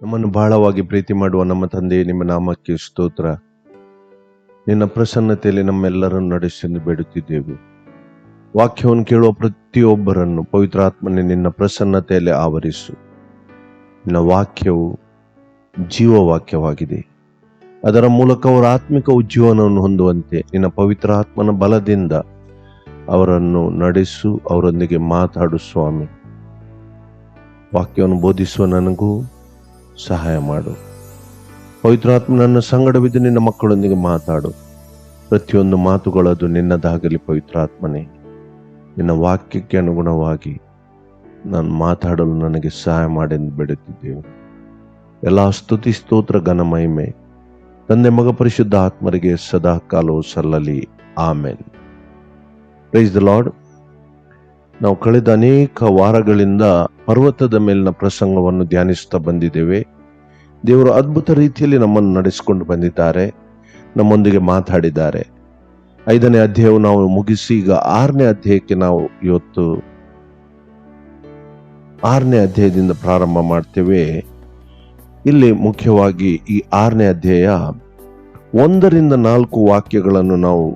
ನಮ್ಮನ್ನು ಬಹಳವಾಗಿ ಪ್ರೀತಿ ಮಾಡುವ ನಮ್ಮ ತಂದೆ, ನಿಮ್ಮ ನಾಮಕ್ಕೆ ಸ್ತೋತ್ರ. ನಿನ್ನ ಪ್ರಸನ್ನತೆಯಲ್ಲಿ ನಮ್ಮೆಲ್ಲರನ್ನು ನಡೆಸೆಂದು ಬೇಡುತ್ತಿದ್ದೇವೆ. ವಾಕ್ಯವನ್ನು ಕೇಳುವ ಪ್ರತಿಯೊಬ್ಬರನ್ನು ಪವಿತ್ರಾತ್ಮನೆ ನಿನ್ನ ಪ್ರಸನ್ನತೆಯಲ್ಲಿ ಆವರಿಸು. ನಿನ್ನ ವಾಕ್ಯವು ಜೀವವಾಕ್ಯವಾಗಿದೆ. ಅದರ ಮೂಲಕ ಅವರ ಆತ್ಮಿಕ ಉಜ್ಜೀವನವನ್ನು ಹೊಂದುವಂತೆ ನಿನ್ನ ಪವಿತ್ರಾತ್ಮನ ಬಲದಿಂದ ಅವರನ್ನು ನಡೆಸು, ಅವರೊಂದಿಗೆ ಮಾತಾಡು ಸ್ವಾಮಿ. ವಾಕ್ಯವನ್ನು ಬೋಧಿಸುವ ನನಗೂ ಸಹಾಯ ಮಾಡು. ಪವಿತ್ರಾತ್ಮ ನನ್ನ ಸಂಗಡವಿದ್ದು ನಿನ್ನ ಮಕ್ಕಳೊಂದಿಗೆ ಮಾತಾಡು. ಪ್ರತಿಯೊಂದು ಮಾತುಗಳದು ನಿನ್ನದಾಗಲಿ ಪವಿತ್ರಾತ್ಮನೇ. ನಿನ್ನ ವಾಕ್ಯಕ್ಕೆ ಅನುಗುಣವಾಗಿ ನಾನು ಮಾತಾಡಲು ನನಗೆ ಸಹಾಯ ಮಾಡೆಂದು ಬೇಡುತ್ತಿದ್ದೇವೆ. ಎಲ್ಲ ಸ್ತುತಿ ಸ್ತೋತ್ರ ಘನ ಮಹಿಮೆ ತಂದೆ ಮಗ ಪರಿಶುದ್ಧ ಆತ್ಮರಿಗೆ ಸದಾ ಕಾಲವು ಸಲ್ಲಲಿ. ಆಮೆನ್. Praise the lord. ನಾವು ಕಳೆದ ಅನೇಕ ವಾರಗಳಿಂದ ಪರ್ವತದ ಮೇಲಿನ ಪ್ರಸಂಗವನ್ನು ಧ್ಯಾನಿಸುತ್ತಾ ಬಂದಿದ್ದೇವೆ. ದೇವರು ಅದ್ಭುತ ರೀತಿಯಲ್ಲಿ ನಮ್ಮನ್ನು ನಡೆಸಿಕೊಂಡು ಬಂದಿದ್ದಾರೆ, ನಮ್ಮೊಂದಿಗೆ ಮಾತಾಡಿದ್ದಾರೆ. 5ನೇ ಅಧ್ಯಾಯವು ನಾವು ಮುಗಿಸಿ ಈಗ 6ನೇ ಅಧ್ಯಾಯಕ್ಕೆ ನಾವು ಇವತ್ತು 6ನೇ ಅಧ್ಯಾಯದಿಂದ ಪ್ರಾರಂಭ ಮಾಡ್ತೇವೆ. ಇಲ್ಲಿ ಮುಖ್ಯವಾಗಿ ಈ 6ನೇ ಅಧ್ಯಾಯ 1ರಿಂದ 4 ವಾಕ್ಯಗಳನ್ನು ನಾವು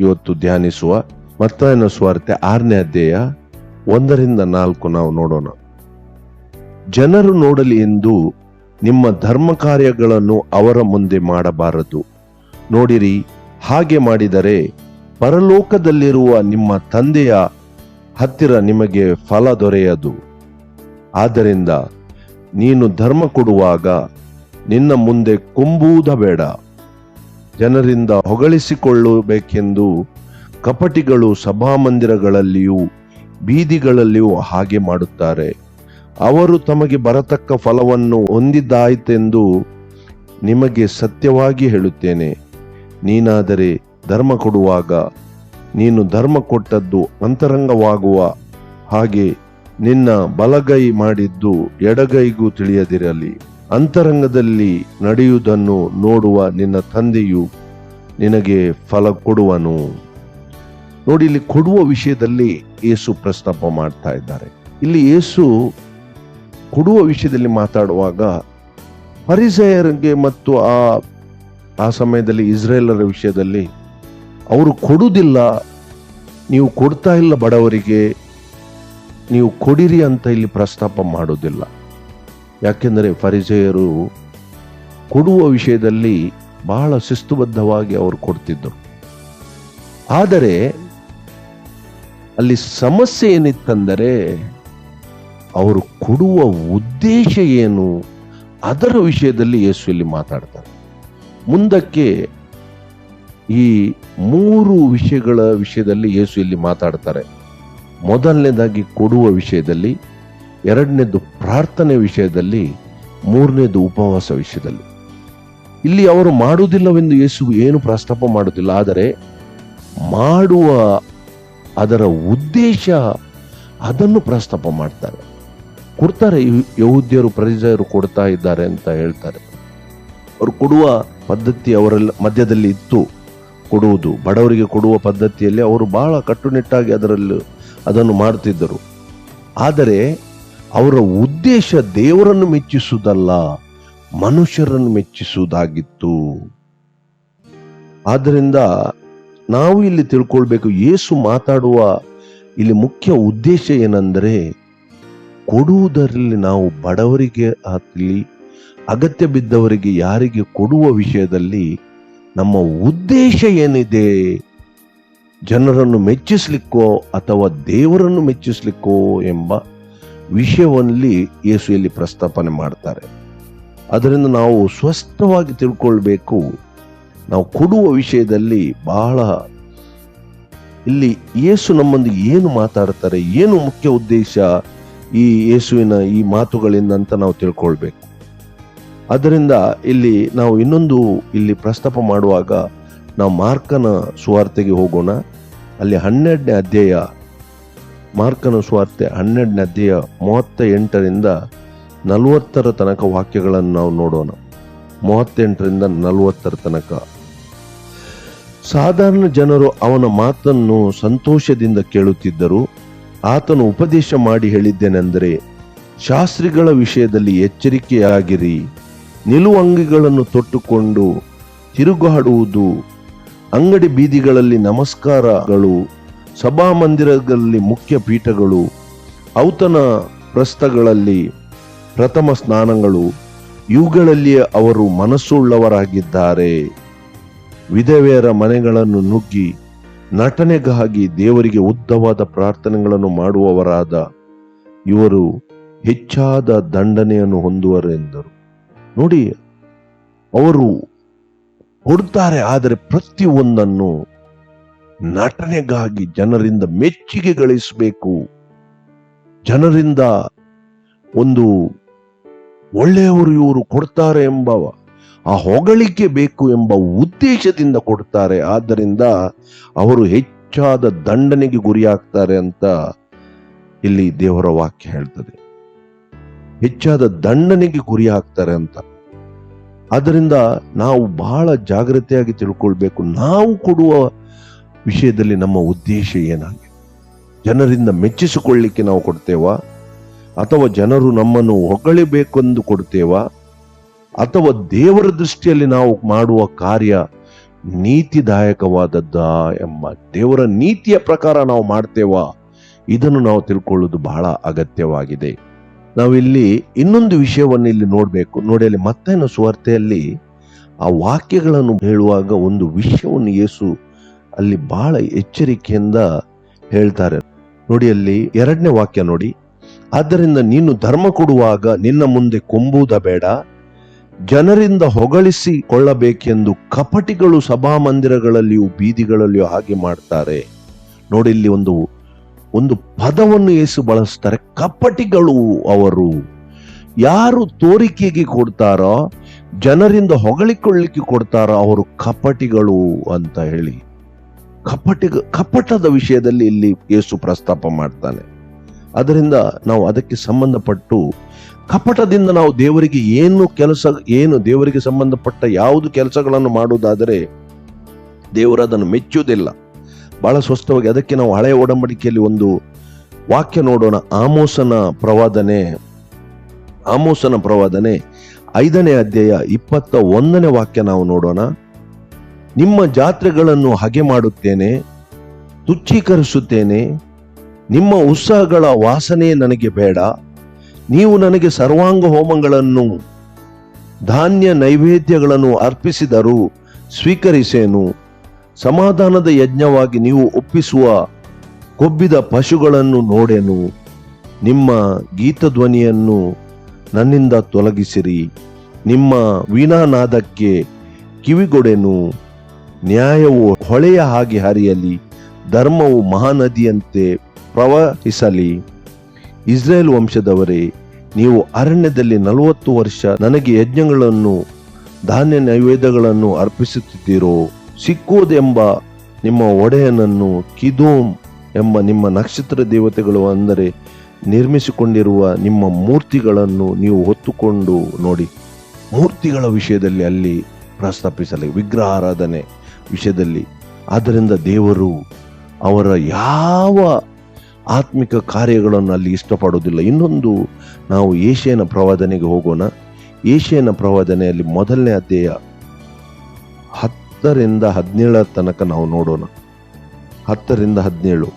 ಇವತ್ತು ಧ್ಯಾನಿಸುವ. ಮತ್ತಾಯನ ಸುವಾರ್ತೆ 6ನೇ ಅಧ್ಯಾಯ 1ರಿಂದ 4 ನಾವು ನೋಡೋಣ. ಜನರು ನೋಡಲಿ ಎಂದು ನಿಮ್ಮ ಧರ್ಮ ಕಾರ್ಯಗಳನ್ನು ಅವರ ಮುಂದೆ ಮಾಡಬಾರದು. ನೋಡಿರಿ, ಹಾಗೆ ಮಾಡಿದರೆ ಪರಲೋಕದಲ್ಲಿರುವ ನಿಮ್ಮ ತಂದೆಯ ಹತ್ತಿರ ನಿಮಗೆ ಫಲ ದೊರೆಯದು. ಆದ್ದರಿಂದ ನೀನು ಧರ್ಮ ಕೊಡುವಾಗ ನಿನ್ನ ಮುಂದೆ ಕೊಂಬುವುದಬೇಡ. ಜನರಿಂದ ಹೊಗಳಿಸಿಕೊಳ್ಳಬೇಕೆಂದು ಕಪಟಿಗಳು ಸಭಾಮಂದಿರಗಳಲ್ಲಿಯೂ ಬೀದಿಗಳಲ್ಲಿಯೂ ಹಾಗೆ ಮಾಡುತ್ತಾರೆ. ಅವರು ತಮಗೆ ಬರತಕ್ಕ ಫಲವನ್ನು ಹೊಂದಿದ್ದಾಯಿತೆಂದು ನಿಮಗೆ ಸತ್ಯವಾಗಿ ಹೇಳುತ್ತೇನೆ. ನೀನಾದರೆ ಧರ್ಮ ಕೊಡುವಾಗ ನೀನು ಧರ್ಮ ಕೊಟ್ಟದ್ದು ಅಂತರಂಗವಾಗುವ ಹಾಗೆ ನಿನ್ನ ಬಲಗೈ ಮಾಡಿದ್ದು ಎಡಗೈಗೂ ತಿಳಿಯದಿರಲಿ. ಅಂತರಂಗದಲ್ಲಿ ನಡೆಯುವುದನ್ನು ನೋಡುವ ನಿನ್ನ ತಂದೆಯು ನಿನಗೆ ಫಲ ಕೊಡುವನು. ನೋಡಿ, ಇಲ್ಲಿ ಕೊಡುವ ವಿಷಯದಲ್ಲಿ ಯೇಸು ಪ್ರಸ್ತಾಪ ಮಾಡ್ತಾ ಇದ್ದಾರೆ. ಇಲ್ಲಿ ಯೇಸು ಕೊಡುವ ವಿಷಯದಲ್ಲಿ ಮಾತಾಡುವಾಗ ಫರಿಸಾಯರಿಗೆ ಮತ್ತು ಆ ಸಮಯದಲ್ಲಿ ಇಸ್ರೇಲರ ವಿಷಯದಲ್ಲಿ ಅವರು ಕೊಡುವುದಿಲ್ಲ, ನೀವು ಕೊಡ್ತಾ ಇಲ್ಲ ಬಡವರಿಗೆ, ನೀವು ಕೊಡಿರಿ ಅಂತ ಇಲ್ಲಿ ಪ್ರಸ್ತಾಪ ಮಾಡೋದಿಲ್ಲ. ಯಾಕೆಂದರೆ ಫರಿಸಾಯರು ಕೊಡುವ ವಿಷಯದಲ್ಲಿ ಬಹಳ ಶಿಸ್ತುಬದ್ಧವಾಗಿ ಅವರು ಕೊಡ್ತಿದ್ದರು. ಆದರೆ ಅಲ್ಲಿ ಸಮಸ್ಯೆ ಏನಿತ್ತಂದರೆ ಅವರು ಕೊಡುವ ಉದ್ದೇಶ ಏನು, ಅದರ ವಿಷಯದಲ್ಲಿ ಯೇಸು ಇಲ್ಲಿ ಮಾತಾಡ್ತಾರೆ. ಮುಂದಕ್ಕೆ ಈ 3 ವಿಷಯಗಳ ವಿಷಯದಲ್ಲಿ ಯೇಸು ಇಲ್ಲಿ ಮಾತಾಡ್ತಾರೆ. ಮೊದಲನೇದಾಗಿ ಕೊಡುವ ವಿಷಯದಲ್ಲಿ, 2ನೇದು ಪ್ರಾರ್ಥನೆ ವಿಷಯದಲ್ಲಿ, 3ನೇದು ಉಪವಾಸ ವಿಷಯದಲ್ಲಿ. ಇಲ್ಲಿ ಅವರು ಮಾಡುವುದಿಲ್ಲವೆಂದು ಯೇಸು ಏನು ಪ್ರಸ್ತಾಪ ಮಾಡುವುದಿಲ್ಲ, ಆದರೆ ಮಾಡುವ ಅದರ ಉದ್ದೇಶ ಅದನ್ನು ಪ್ರಸ್ತಾಪ ಮಾಡ್ತಾರೆ. ಕೊಡ್ತಾರೆ, ಯಹೂದ್ಯರು ಫರಿಸಾಯರು ಕೊಡ್ತಾ ಇದ್ದಾರೆ ಅಂತ ಹೇಳ್ತಾರೆ. ಅವರು ಕೊಡುವ ಪದ್ಧತಿ ಅವರ ಮಧ್ಯದಲ್ಲಿ ಇತ್ತು. ಕೊಡುವುದು, ಬಡವರಿಗೆ ಕೊಡುವ ಪದ್ಧತಿಯಲ್ಲಿ ಅವರು ಬಹಳ ಕಟ್ಟುನಿಟ್ಟಾಗಿ ಅದನ್ನು ಮಾಡುತ್ತಿದ್ದರು. ಆದರೆ ಅವರ ಉದ್ದೇಶ ದೇವರನ್ನು ಮೆಚ್ಚಿಸುವುದಲ್ಲ, ಮನುಷ್ಯರನ್ನು ಮೆಚ್ಚಿಸುವುದಾಗಿತ್ತು. ಆದ್ದರಿಂದ ನಾವು ಇಲ್ಲಿ ತಿಳ್ಕೊಳ್ಬೇಕು, ಯೇಸು ಮಾತಾಡುವ ಇಲ್ಲಿ ಮುಖ್ಯ ಉದ್ದೇಶ ಏನೆಂದರೆ, ಕೊಡುವುದರಲ್ಲಿ ನಾವು ಬಡವರಿಗೆ ಆಗಲಿ ಅಗತ್ಯ ಬಿದ್ದವರಿಗೆ ಯಾರಿಗೆ ಕೊಡುವ ವಿಷಯದಲ್ಲಿ ನಮ್ಮ ಉದ್ದೇಶ ಏನಿದೆ, ಜನರನ್ನು ಮೆಚ್ಚಿಸ್ಲಿಕ್ಕೋ ಅಥವಾ ದೇವರನ್ನು ಮೆಚ್ಚಿಸ್ಲಿಕ್ಕೋ ಎಂಬ ವಿಷಯದಲ್ಲಿ ಯೇಸು ಇಲ್ಲಿ ಪ್ರಸ್ತಾಪನೆ ಮಾಡ್ತಾರೆ. ಅದರಿಂದ ನಾವು ಸ್ಪಷ್ಟವಾಗಿ ತಿಳ್ಕೊಳ್ಬೇಕು, ನಾವು ಕೊಡುವ ವಿಷಯದಲ್ಲಿ ಬಹಳ ಇಲ್ಲಿ ಯೇಸು ನಮ್ಮೊಂದಿಗೆ ಏನು ಮಾತಾಡ್ತಾರೆ, ಏನು ಮುಖ್ಯ ಉದ್ದೇಶ ಈ ಯೇಸುವಿನ ಈ ಮಾತುಗಳಿಂದ ಅಂತ ನಾವು ತಿಳ್ಕೊಳ್ಬೇಕು. ಅದರಿಂದ ಇಲ್ಲಿ ನಾವು ಇನ್ನೊಂದು ಇಲ್ಲಿ ಪ್ರಸ್ತಾಪ ಮಾಡುವಾಗ ನಾವು ಮಾರ್ಕನ ಸುವಾರ್ತೆಗೆ ಹೋಗೋಣ. ಅಲ್ಲಿ 12ನೇ ಅಧ್ಯಾಯ, ಮಾರ್ಕನ ಸುವಾರ್ತೆ 12ನೇ ಅಧ್ಯಾಯ 38ರಿಂದ 40 ತನಕ ವಾಕ್ಯಗಳನ್ನು ನಾವು ನೋಡೋಣ. 38ರಿಂದ 40 ತನಕ. ಸಾಧಾರಣ ಜನರು ಅವನ ಮಾತನ್ನು ಸಂತೋಷದಿಂದ ಕೇಳುತ್ತಿದ್ದರು. ಆತನು ಉಪದೇಶ ಮಾಡಿ ಹೇಳಿದ್ದೇನೆಂದರೆ, ಶಾಸ್ತ್ರಿಗಳ ವಿಷಯದಲ್ಲಿ ಎಚ್ಚರಿಕೆಯಾಗಿರಿ. ನಿಲುವಂಗಿಗಳನ್ನು ತೊಟ್ಟುಕೊಂಡು ತಿರುಗಾಡುವುದು, ಅಂಗಡಿ ಬೀದಿಗಳಲ್ಲಿ ನಮಸ್ಕಾರಗಳು, ಸಭಾಮಂದಿರಗಳಲ್ಲಿ ಮುಖ್ಯ ಪೀಠಗಳು, ಔತಣ ಪ್ರಸ್ಥಗಳಲ್ಲಿ ಪ್ರಥಮ ಸ್ನಾನಗಳು, ಇವುಗಳಲ್ಲಿಯೇ ಅವರು ಮನಸ್ಸುಳ್ಳವರಾಗಿದ್ದಾರೆ. ವಿಧವೆಯರ ಮನೆಗಳನ್ನು ನುಗ್ಗಿ ನಟನೆಗಾಗಿ ದೇವರಿಗೆ ಉದ್ದವಾದ ಪ್ರಾರ್ಥನೆಗಳನ್ನು ಮಾಡುವವರಾದ ಇವರು ಹೆಚ್ಚಾದ ದಂಡನೆಯನ್ನು ಹೊಂದುವರು ಎಂದರು. ನೋಡಿ, ಅವರು ಕೊಡ್ತಾರೆ, ಆದರೆ ಪ್ರತಿಯೊಂದನ್ನು ನಟನೆಗಾಗಿ ಜನರಿಂದ ಮೆಚ್ಚುಗೆ ಗಳಿಸಬೇಕು, ಜನರಿಂದ ಒಂದು ಒಳ್ಳೆಯವರು ಇವರು ಕೊಡ್ತಾರೆ ಎಂಬ ಆ ಹೊಗಳಿಕೆ ಬೇಕು ಎಂಬ ಉದ್ದೇಶದಿಂದ ಕೊಡ್ತಾರೆ. ಆದ್ದರಿಂದ ಅವರು ಹೆಚ್ಚಾದ ದಂಡನೆಗೆ ಗುರಿಯಾಗ್ತಾರೆ ಅಂತ ಇಲ್ಲಿ ದೇವರ ವಾಕ್ಯ ಹೇಳ್ತದೆ. ಹೆಚ್ಚಾದ ದಂಡನೆಗೆ ಗುರಿ ಆಗ್ತಾರೆ ಅಂತ. ಆದ್ದರಿಂದ ನಾವು ಬಹಳ ಜಾಗ್ರತೆಯಾಗಿ ತಿಳ್ಕೊಳ್ಬೇಕು. ನಾವು ಕೊಡುವ ವಿಷಯದಲ್ಲಿ ನಮ್ಮ ಉದ್ದೇಶ ಏನಾಗಿದೆ? ಜನರಿಂದ ಮೆಚ್ಚಿಸಿಕೊಳ್ಳಿಕ್ಕೆ ನಾವು ಕೊಡ್ತೇವಾ, ಅಥವಾ ಜನರು ನಮ್ಮನ್ನು ಹೊಗಳಿಬೇಕೆಂದು ಕೊಡ್ತೇವಾ, ಅಥವಾ ದೇವರ ದೃಷ್ಟಿಯಲ್ಲಿ ನಾವು ಮಾಡುವ ಕಾರ್ಯ ನೀತಿದಾಯಕವಾದದ್ದ ಎಂಬ ದೇವರ ನೀತಿಯ ಪ್ರಕಾರ ನಾವು ಮಾಡ್ತೇವಾ? ಇದನ್ನು ನಾವು ತಿಳ್ಕೊಳ್ಳೋದು ಬಹಳ ಅಗತ್ಯವಾಗಿದೆ. ನಾವಿಲ್ಲಿ ಇನ್ನೊಂದು ವಿಷಯವನ್ನು ಇಲ್ಲಿ ನೋಡ್ಬೇಕು. ನೋಡಿ, ಅಲ್ಲಿ ಮತ್ತಾಯನ ಸುವಾರ್ತೆಯಲ್ಲಿ ಆ ವಾಕ್ಯಗಳನ್ನು ಹೇಳುವಾಗ ಒಂದು ವಿಷಯವನ್ನು ಯೇಸು ಅಲ್ಲಿ ಬಹಳ ಎಚ್ಚರಿಕೆಯಿಂದ ಹೇಳ್ತಾರೆ. ನೋಡಿ, ಅಲ್ಲಿ 2ನೇ ವಾಕ್ಯ ನೋಡಿ. ಆದ್ದರಿಂದ ನೀನು ಧರ್ಮ ಕೊಡುವಾಗ ನಿನ್ನ ಮುಂದೆ ಕೊಂಬುವುದ ಬೇಡ, ಜನರಿಂದ ಹೊಗಳಿಸಿಕೊಳ್ಳಬೇಕೆಂದು ಕಪಟಿಗಳು ಸಭಾಮಂದಿರಗಳಲ್ಲಿಯೂ ಬೀದಿಗಳಲ್ಲಿಯೂ ಹಾಗೆ ಮಾಡ್ತಾರೆ. ನೋಡಿ, ಇಲ್ಲಿ ಒಂದು ಪದವನ್ನು ಯೇಸು ಬಳಸ್ತಾರೆ, ಕಪಟಿಗಳು. ಅವರು ಯಾರು ತೋರಿಕೆಗೆ ಕೊಡ್ತಾರೋ, ಜನರಿಂದ ಹೊಗಳಿಕೊಳ್ಳಿಕ್ಕೆ ಕೊಡ್ತಾರೋ ಅವರು ಕಪಟಿಗಳು ಅಂತ ಹೇಳಿ ಕಪಟದ ವಿಷಯದಲ್ಲಿ ಇಲ್ಲಿ ಯೇಸು ಪ್ರಸ್ತಾಪ ಮಾಡ್ತಾನೆ. ಅದರಿಂದ ನಾವು ಅದಕ್ಕೆ ಸಂಬಂಧಪಟ್ಟು ಕಪಟದಿಂದ ನಾವು ದೇವರಿಗೆ ಏನು ದೇವರಿಗೆ ಸಂಬಂಧಪಟ್ಟ ಯಾವುದು ಕೆಲಸಗಳನ್ನು ಮಾಡುವುದಾದರೆ ದೇವರು ಅದನ್ನು ಮೆಚ್ಚುವುದಿಲ್ಲ. ಬಹಳ ಸ್ಪಷ್ಟವಾಗಿ ಅದಕ್ಕೆ ನಾವು ಹಳೆಯ ಒಡಂಬಡಿಕೆಯಲ್ಲಿ ಒಂದು ವಾಕ್ಯ ನೋಡೋಣ. ಆಮೋಸನ ಪ್ರವಾದನೆ 5ನೇ ಅಧ್ಯಾಯ 21ನೇ ವಾಕ್ಯ ನಾವು ನೋಡೋಣ. ನಿಮ್ಮ ಜಾತ್ರೆಗಳನ್ನು ಹಗೆ ಮಾಡುತ್ತೇನೆ, ತುಚ್ಛೀಕರಿಸುತ್ತೇನೆ. ನಿಮ್ಮ ಉತ್ಸವಗಳ ವಾಸನೆ ನನಗೆ ಬೇಡ. ನೀವು ನನಗೆ ಸರ್ವಾಂಗ ಹೋಮಗಳನ್ನು ಧಾನ್ಯ ನೈವೇದ್ಯಗಳನ್ನು ಅರ್ಪಿಸಿದರೂ ಸ್ವೀಕರಿಸೇನು. ಸಮಾಧಾನದ ಯಜ್ಞವಾಗಿ ನೀವು ಒಪ್ಪಿಸುವ ಕೊಬ್ಬಿದ ಪಶುಗಳನ್ನು ನೋಡೆನು. ನಿಮ್ಮ ಗೀತಧ್ವನಿಯನ್ನು ನನ್ನಿಂದ ತೊಲಗಿಸಿರಿ. ನಿಮ್ಮ ವೀಣಾನಾದಕ್ಕೆ ಕಿವಿಗೊಡೆನು. ನ್ಯಾಯವು ಹೊಳೆಯ ಹಾಗೆ ಹರಿಯಲಿ, ಧರ್ಮವು ಮಹಾನದಿಯಂತೆ ಪ್ರವಹಿಸಲಿ. ಇಸ್ರೇಲ್ ವಂಶದವರೇ, ನೀವು ಅರಣ್ಯದಲ್ಲಿ 40 ವರ್ಷ ನನಗೆ ಯಜ್ಞಗಳನ್ನು ಧಾನ್ಯ ನೈವೇದ್ಯಗಳನ್ನು ಅರ್ಪಿಸುತ್ತಿದ್ದೀರೋ. ಸಿಕ್ಕೋದ್ ಎಂಬ ನಿಮ್ಮ ಒಡೆಯನನ್ನು, ಕಿದೋಮ್ ಎಂಬ ನಿಮ್ಮ ನಕ್ಷತ್ರ ದೇವತೆಗಳು ಅಂದರೆ ನಿರ್ಮಿಸಿಕೊಂಡಿರುವ ನಿಮ್ಮ ಮೂರ್ತಿಗಳನ್ನು ನೀವು ಹೊತ್ತುಕೊಂಡು ನೋಡಿ. ಮೂರ್ತಿಗಳ ವಿಷಯದಲ್ಲಿ ಅಲ್ಲಿ ಪ್ರಸ್ತಾಪಿಸಲಿ, ವಿಗ್ರಹ ಆರಾಧನೆ ವಿಷಯದಲ್ಲಿ. ಆದ್ದರಿಂದ ದೇವರು ಅವರ ಯಾವ ಆತ್ಮಿಕ ಕಾರ್ಯಗಳನ್ನು ಅಲ್ಲಿ ಇಷ್ಟಪಡುವುದಿಲ್ಲ. ಇನ್ನೊಂದು, ನಾವು ಯೆಶಾಯನ ಪ್ರವಾದನೆಗೆ ಹೋಗೋಣ. ಯೆಶಾಯನ ಪ್ರವಾದನೆಯಲ್ಲಿ 1ನೇ ಅಧ್ಯಾಯ 10ರಿಂದ 17 ತನಕ ನಾವು ನೋಡೋಣ. 10ರಿಂದ 17.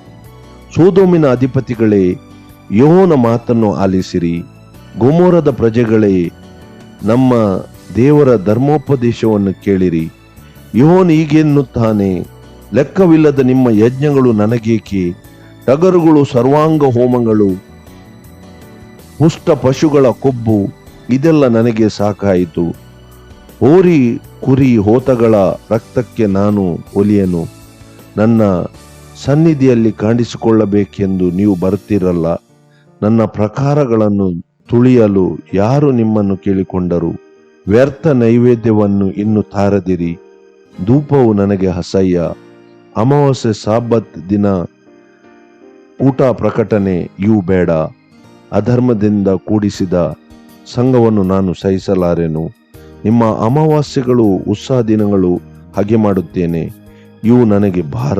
ಸೋದೋಮಿನ ಅಧಿಪತಿಗಳೇ, ಯೆಹೋವನ ಮಾತನ್ನು ಆಲಿಸಿರಿ. ಗೊಮೋರದ ಪ್ರಜೆಗಳೇ, ನಮ್ಮ ದೇವರ ಧರ್ಮೋಪದೇಶವನ್ನು ಕೇಳಿರಿ. ಯೆಹೋವನು ಹೀಗೆನ್ನುತ್ತಾನೆ, ಲೆಕ್ಕವಿಲ್ಲದ ನಿಮ್ಮ ಯಜ್ಞಗಳು ನನಗೇಕೆ? ಟಗರುಗಳು, ಸರ್ವಾಂಗ ಹೋಮಗಳು, ಪುಷ್ಟ ಪಶುಗಳ ಕೊಬ್ಬು, ಇದೆಲ್ಲ ನನಗೆ ಸಾಕಾಯಿತು. ಹೋರಿ ಕುರಿ ಹೋತಗಳ ರಕ್ತಕ್ಕೆ ನಾನು ಒಲಿಯನು. ನನ್ನ ಸನ್ನಿಧಿಯಲ್ಲಿ ಕಾಣಿಸಿಕೊಳ್ಳಬೇಕೆಂದು ನೀವು ಬರುತ್ತೀರಲ್ಲ. ನನ್ನ ಪ್ರಕಾರಗಳನ್ನು ತುಳಿಯಲು ಯಾರು ನಿಮ್ಮನ್ನು ಕೇಳಿಕೊಂಡರು? ವ್ಯರ್ಥ ನೈವೇದ್ಯವನ್ನು ಇನ್ನು ತಾರದಿರಿ. ಧೂಪವು ನನಗೆ ಅಸಹ್ಯ. ಅಮಾವಾಸ್ಯೆ, ಸಾಬತ್ ದಿನ, ಊಟ, ಪ್ರಕಟಣೆ ಇವು ಬೇಡ. ಅಧರ್ಮದಿಂದ ಕೂಡಿಸಿದ ಸಂಘವನ್ನು ನಾನು ಸಹಿಸಲಾರೆನು. ನಿಮ್ಮ ಅಮಾವಾಸ್ಯೆಗಳು, ಉತ್ಸಾಹ ದಿನಗಳು ಹಾಗೆ ಮಾಡುತ್ತೇನೆ. ಇವು ನನಗೆ ಭಾರ,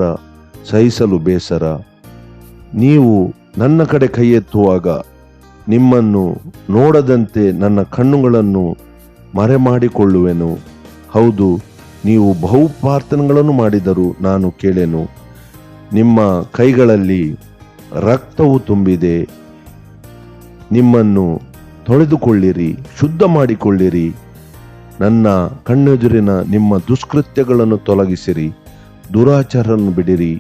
ಸಹಿಸಲು ಬೇಸರ. ನೀವು ನನ್ನ ಕಡೆ ಕೈ ಎತ್ತುವಾಗ ನಿಮ್ಮನ್ನು ನೋಡದಂತೆ ನನ್ನ ಕಣ್ಣುಗಳನ್ನು ಮರೆಮಾಡಿಕೊಳ್ಳುವೆನು. ಹೌದು, ನೀವು ಬಹು ಪ್ರಾರ್ಥನೆಗಳನ್ನು ಮಾಡಿದರೂ ನಾನು ಕೇಳೆನು. ನಿಮ್ಮ ಕೈಗಳಲ್ಲಿ ರಕ್ತವು ತುಂಬಿದೆ. ನಿಮ್ಮನ್ನು ತೊಳೆದುಕೊಳ್ಳಿರಿ, ಶುದ್ಧ ಮಾಡಿಕೊಳ್ಳಿರಿ. ನನ್ನ ಕಣ್ಣೆದುರಿನ ನಿಮ್ಮ ದುಷ್ಕೃತ್ಯಗಳನ್ನು ತೊಲಗಿಸಿರಿ. ದುರಾಚಾರವನ್ನು ಬಿಡಿರಿ,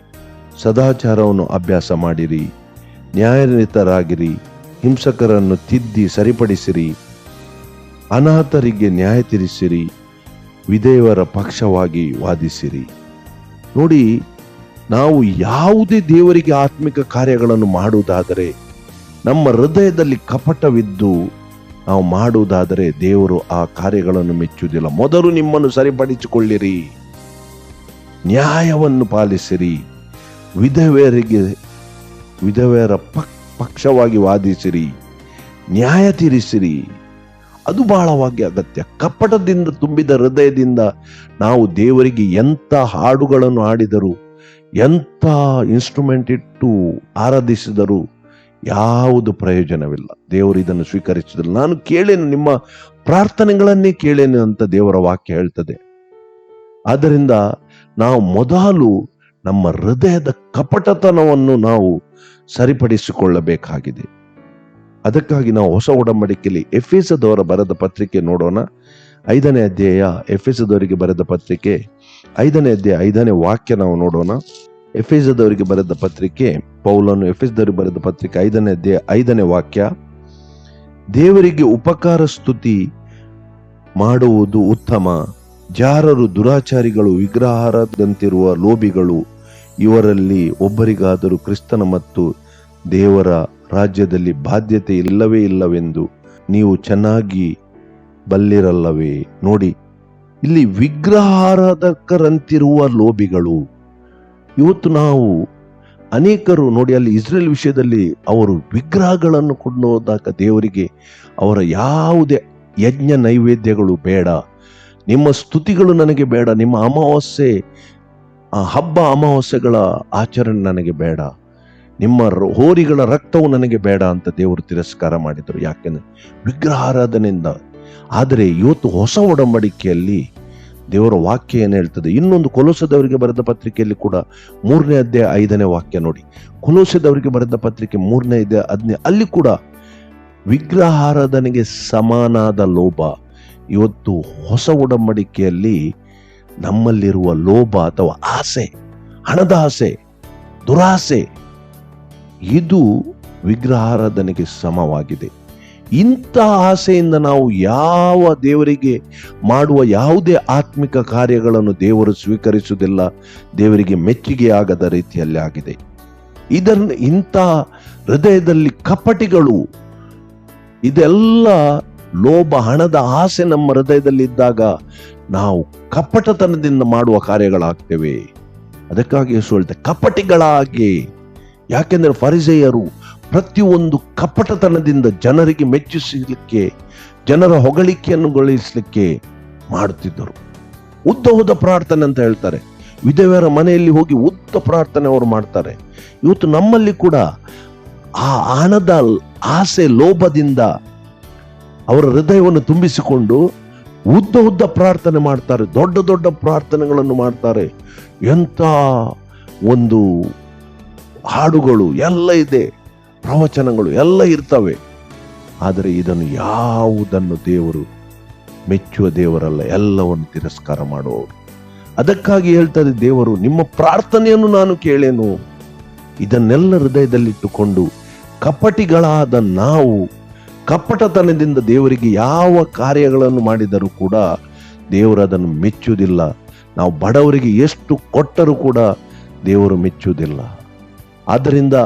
ಸದಾಚಾರವನ್ನು ಅಭ್ಯಾಸ ಮಾಡಿರಿ. ನ್ಯಾಯನಿರತರಾಗಿರಿ, ಹಿಂಸಕರನ್ನು ತಿದ್ದಿ ಸರಿಪಡಿಸಿರಿ. ಅನಾಥರಿಗೆ ನ್ಯಾಯ ತೀರಿಸಿರಿ, ವಿಧೇಯರ ಪಕ್ಷವಾಗಿ ವಾದಿಸಿರಿ. ನೋಡಿ, ನಾವು ಯಾವುದೇ ದೇವರಿಗೆ ಆತ್ಮಿಕ ಕಾರ್ಯಗಳನ್ನು ಮಾಡುವುದಾದರೆ, ನಮ್ಮ ಹೃದಯದಲ್ಲಿ ಕಪಟವಿದ್ದು ನಾವು ಮಾಡುವುದಾದರೆ ದೇವರು ಆ ಕಾರ್ಯಗಳನ್ನು ಮೆಚ್ಚುವುದಿಲ್ಲ. ಮೊದಲು ನಿಮ್ಮನ್ನು ಸರಿಪಡಿಸಿಕೊಳ್ಳಿರಿ, ನ್ಯಾಯವನ್ನು ಪಾಲಿಸಿರಿ, ವಿಧವೆಯರ ಪಕ್ಷವಾಗಿ ವಾದಿಸಿರಿ, ನ್ಯಾಯ ತೀರಿಸಿರಿ. ಅದು ಬಹಳವಾಗಿ ಅಗತ್ಯ. ಕಪಟದಿಂದ ತುಂಬಿದ ಹೃದಯದಿಂದ ನಾವು ದೇವರಿಗೆ ಎಂಥ ಹಾಡುಗಳನ್ನು ಹಾಡಿದರು, ಎಂಥ ಇನ್ಸ್ಟ್ರೂಮೆಂಟ್ ಇಟ್ಟು ಆರಾಧಿಸಿದರು ಯಾವುದು ಪ್ರಯೋಜನವಿಲ್ಲ. ದೇವರು ಇದನ್ನು ಸ್ವೀಕರಿಸಿದ್ರು. ನಾನು ಕೇಳೇನು, ನಿಮ್ಮ ಪ್ರಾರ್ಥನೆಗಳನ್ನೇ ಕೇಳೇನು ಅಂತ ದೇವರ ವಾಕ್ಯ ಹೇಳ್ತದೆ. ಆದ್ದರಿಂದ ನಾವು ಮೊದಲು ನಮ್ಮ ಹೃದಯದ ಕಪಟತನವನ್ನು ನಾವು ಸರಿಪಡಿಸಿಕೊಳ್ಳಬೇಕಾಗಿದೆ. ಅದಕ್ಕಾಗಿ ನಾವು ಹೊಸ ಒಡಂಬಡಿಕೆಯಲ್ಲಿ ಎಫೆಸದವರ ಬರೆದ ಪತ್ರಿಕೆ ನೋಡೋಣ. 5ನೇ ಅಧ್ಯಾಯ, ಎಫೆಸದವರಿಗೆ ಬರೆದ ಪತ್ರಿಕೆ 5ನೇ ಅಧ್ಯಾಯ 5ನೇ ವಾಕ್ಯ ನಾವು ನೋಡೋಣ. ಎಫೆಸದವರಿಗೆ ಬರೆದ ಪತ್ರಿಕೆ, ಪೌಲನು ಎಫೆಸದವರಿಗೆ ಬರೆದ ಪತ್ರಿಕೆ 5ನೇ ಅಧ್ಯಾಯ 5ನೇ ವಾಕ್ಯ. ದೇವರಿಗೆ ಉಪಕಾರ ಸ್ತುತಿ ಮಾಡುವುದು ಉತ್ತಮ. ಜಾರರು, ದುರಾಚಾರಿಗಳು, ವಿಗ್ರಹಾರಾಧಕರಂತಿರುವ ಲೋಭಿಗಳು, ಇವರಲ್ಲಿ ಒಬ್ಬರಿಗಾದರೂ ಕ್ರಿಸ್ತನ ಮತ್ತು ದೇವರ ರಾಜ್ಯದಲ್ಲಿ ಬಾಧ್ಯತೆ ಇಲ್ಲವೇ ಇಲ್ಲವೆಂದು ನೀವು ಚೆನ್ನಾಗಿ ಬಲ್ಲಿರಲ್ಲವೇ. ನೋಡಿ, ಇಲ್ಲಿ ವಿಗ್ರಹಾರಾಧಕರಂತಿರುವ ಲೋಭಿಗಳು. ಇವತ್ತು ನಾವು ಅನೇಕರು ನೋಡಿ, ಅಲ್ಲಿ ಇಸ್ರೇಲ್ ವಿಷಯದಲ್ಲಿ ಅವರು ವಿಗ್ರಹಗಳನ್ನು ಕೊಂಡೋದಾಗ ದೇವರಿಗೆ ಅವರ ಯಾವುದೇ ಯಜ್ಞ ನೈವೇದ್ಯಗಳು ಬೇಡ, ನಿಮ್ಮ ಸ್ತುತಿಗಳು ನನಗೆ ಬೇಡ, ನಿಮ್ಮ ಅಮಾವಾಸ್ಯೆ ಹಬ್ಬ ಅಮಾವಾಸ್ಯೆಗಳ ಆಚರಣೆ ನನಗೆ ಬೇಡ, ನಿಮ್ಮ ಹೋರಿಗಳ ರಕ್ತವು ನನಗೆ ಬೇಡ ಅಂತ ದೇವರು ತಿರಸ್ಕಾರ ಮಾಡಿದರು. ಯಾಕೆಂದ್ರೆ ವಿಗ್ರಹಾರಾಧನೆಯಿಂದ. ಆದರೆ ಇವತ್ತು ಹೊಸ ಒಡಂಬಡಿಕೆಯಲ್ಲಿ ದೇವರ ವಾಕ್ಯ ಏನು ಹೇಳ್ತದೆ? ಇನ್ನೊಂದು ಕೊಲೋಸದವರಿಗೆ ಬರೆದ ಪತ್ರಿಕೆಯಲ್ಲಿ ಕೂಡ 3ನೇ ಅಧ್ಯಾಯ 5ನೇ ವಾಕ್ಯ ನೋಡಿ. ಕೊಲೋಸದವರಿಗೆ ಬರೆದ ಪತ್ರಿಕೆ 3ನೇ ಅಧ್ಯಾಯ 15, ಅಲ್ಲಿ ಕೂಡ ವಿಗ್ರಹಾರಾಧನೆಗೆ ಸಮಾನಾದ ಲೋಭ. ಇವತ್ತು ಹೊಸ ಒಡಂಬಡಿಕೆಯಲ್ಲಿ ನಮ್ಮಲ್ಲಿರುವ ಲೋಭ ಅಥವಾ ಆಸೆ, ಹಣದ ಆಸೆ, ದುರಾಸೆ, ಇದು ವಿಗ್ರಹಾರಾಧನೆಗೆ ಸಮವಾಗಿದೆ. ಇಂಥ ಆಸೆಯಿಂದ ನಾವು ಯಾವ ದೇವರಿಗೆ ಮಾಡುವ ಯಾವುದೇ ಆತ್ಮಿಕ ಕಾರ್ಯಗಳನ್ನು ದೇವರು ಸ್ವೀಕರಿಸುವುದಿಲ್ಲ, ದೇವರಿಗೆ ಮೆಚ್ಚುಗೆ ಆಗದ ರೀತಿಯಲ್ಲಿ ಆಗಿದೆ. ಇಂಥ ಹೃದಯದಲ್ಲಿ ಕಪಟಿಗಳು, ಇದೆಲ್ಲ ಲೋಭ, ಹಣದ ಆಸೆ ನಮ್ಮ ಹೃದಯದಲ್ಲಿ ಇದ್ದಾಗ ನಾವು ಕಪಟತನದಿಂದ ಮಾಡುವ ಕಾರ್ಯಗಳಾಗ್ತೇವೆ. ಅದಕ್ಕಾಗಿ ಯೇಸು ಹೇಳ್ತಾರೆ, ಕಪಟಿಗಳಾಗಿ. ಯಾಕೆಂದ್ರೆ ಫರಿಸೇಯರು ಪ್ರತಿಯೊಂದು ಕಪಟತನದಿಂದ ಜನರಿಗೆ ಮೆಚ್ಚಿಸಲಿಕ್ಕೆ, ಜನರ ಹೊಗಳಿಕೆಯನ್ನು ಗಳಿಸಲಿಕ್ಕೆ ಮಾಡುತ್ತಿದ್ದರು. ಉದ್ದ ಪ್ರಾರ್ಥನೆ ಅಂತ ಹೇಳ್ತಾರೆ. ವಿಧವೆಯರ ಮನೆಯಲ್ಲಿ ಹೋಗಿ ಉದ್ದ ಪ್ರಾರ್ಥನೆ ಅವರು ಮಾಡ್ತಾರೆ. ಇವತ್ತು ನಮ್ಮಲ್ಲಿ ಕೂಡ ಆ ಹಣದ ಆಸೆ, ಲೋಭದಿಂದ ಅವರ ಹೃದಯವನ್ನು ತುಂಬಿಸಿಕೊಂಡು ಉದ್ದ ಪ್ರಾರ್ಥನೆ ಮಾಡ್ತಾರೆ, ದೊಡ್ಡ ದೊಡ್ಡ ಪ್ರಾರ್ಥನೆಗಳನ್ನು ಮಾಡ್ತಾರೆ. ಎಂಥ ಒಂದು ಹಾಡುಗಳು ಎಲ್ಲ ಇದೆ, ಪ್ರವಚನಗಳು ಎಲ್ಲ ಇರ್ತವೆ. ಆದರೆ ಇದನ್ನು ಯಾವುದನ್ನು ದೇವರು ಮೆಚ್ಚುವ ದೇವರಲ್ಲ, ಎಲ್ಲವನ್ನು ತಿರಸ್ಕಾರ ಮಾಡುವವರು. ಅದಕ್ಕಾಗಿ ಹೇಳ್ತಾರೆ ದೇವರು, ನಿಮ್ಮ ಪ್ರಾರ್ಥನೆಯನ್ನು ನಾನು ಕೇಳೇನು. ಇದನ್ನೆಲ್ಲ ಹೃದಯದಲ್ಲಿಟ್ಟುಕೊಂಡು ಕಪಟಿಗಳಾದ ನಾವು ಕಪಟತನದಿಂದ ದೇವರಿಗೆ ಯಾವ ಕಾರ್ಯಗಳನ್ನು ಮಾಡಿದರೂ ಕೂಡ ದೇವರು ಅದನ್ನು ಮೆಚ್ಚುವುದಿಲ್ಲ. ನಾವು ಬಡವರಿಗೆ ಎಷ್ಟು ಕೊಟ್ಟರೂ ಕೂಡ ದೇವರು ಮೆಚ್ಚುವುದಿಲ್ಲ. ಆದ್ದರಿಂದ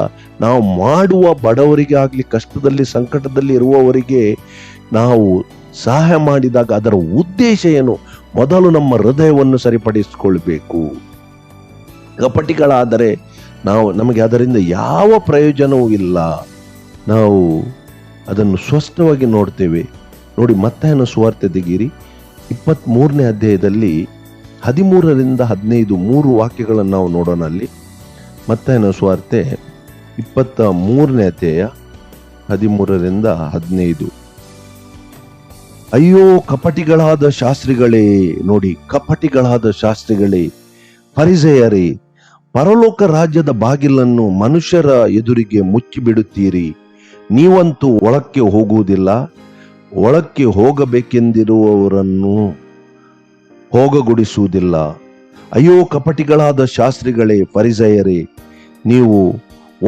ನಾವು ಮಾಡುವ ಬಡವರಿಗೆ ಆಗಲಿ, ಕಷ್ಟದಲ್ಲಿ ಸಂಕಟದಲ್ಲಿ ಇರುವವರಿಗೆ ನಾವು ಸಹಾಯ ಮಾಡಿದಾಗ ಅದರ ಉದ್ದೇಶ ಏನು? ಮೊದಲು ನಮ್ಮ ಹೃದಯವನ್ನು ಸರಿಪಡಿಸಿಕೊಳ್ಬೇಕು. ಕಪಟಿಗಳಾದರೆ ನಮಗೆ ಅದರಿಂದ ಯಾವ ಪ್ರಯೋಜನವೂ ಇಲ್ಲ. ನಾವು ಅದನ್ನು ಸ್ಪಷ್ಟವಾಗಿ ನೋಡ್ತೇವೆ. ನೋಡಿ, ಮತ್ತಾಯನ ಸುವಾರ್ತೆ ತೆಗೀರಿ, 23ನೇ ಅಧ್ಯಾಯದಲ್ಲಿ 13ರಿಂದ 15 3 ವಾಕ್ಯಗಳನ್ನು ನಾವು ನೋಡೋಣ. ಅಲ್ಲಿ ಮತ್ತಾಯನ ಸುವಾರ್ತೆ 23ನೇ ಅಧ್ಯಾಯ 13-15. ಅಯ್ಯೋ ಕಪಟಿಗಳಾದ ಶಾಸ್ತ್ರಿಗಳೇ, ನೋಡಿ, ಕಪಟಿಗಳಾದ ಶಾಸ್ತ್ರಿಗಳೇ, ಫರಿಸೇಯರೇ, ಪರಲೋಕ ರಾಜ್ಯದ ಬಾಗಿಲನ್ನು ಮನುಷ್ಯರ ಎದುರಿಗೆ ಮುಚ್ಚಿಬಿಡುತ್ತೀರಿ. ನೀವಂತೂ ಒಳಕ್ಕೆ ಹೋಗುವುದಿಲ್ಲ, ಒಳಕ್ಕೆ ಹೋಗಬೇಕೆಂದಿರುವವರನ್ನು ಹೋಗಗೊಡಿಸುವುದಿಲ್ಲ. ಅಯ್ಯೋ ಕಪಟಿಗಳಾದ ಶಾಸ್ತ್ರಿಗಳೇ, ಫರಿಸೇಯರೇ, ನೀವು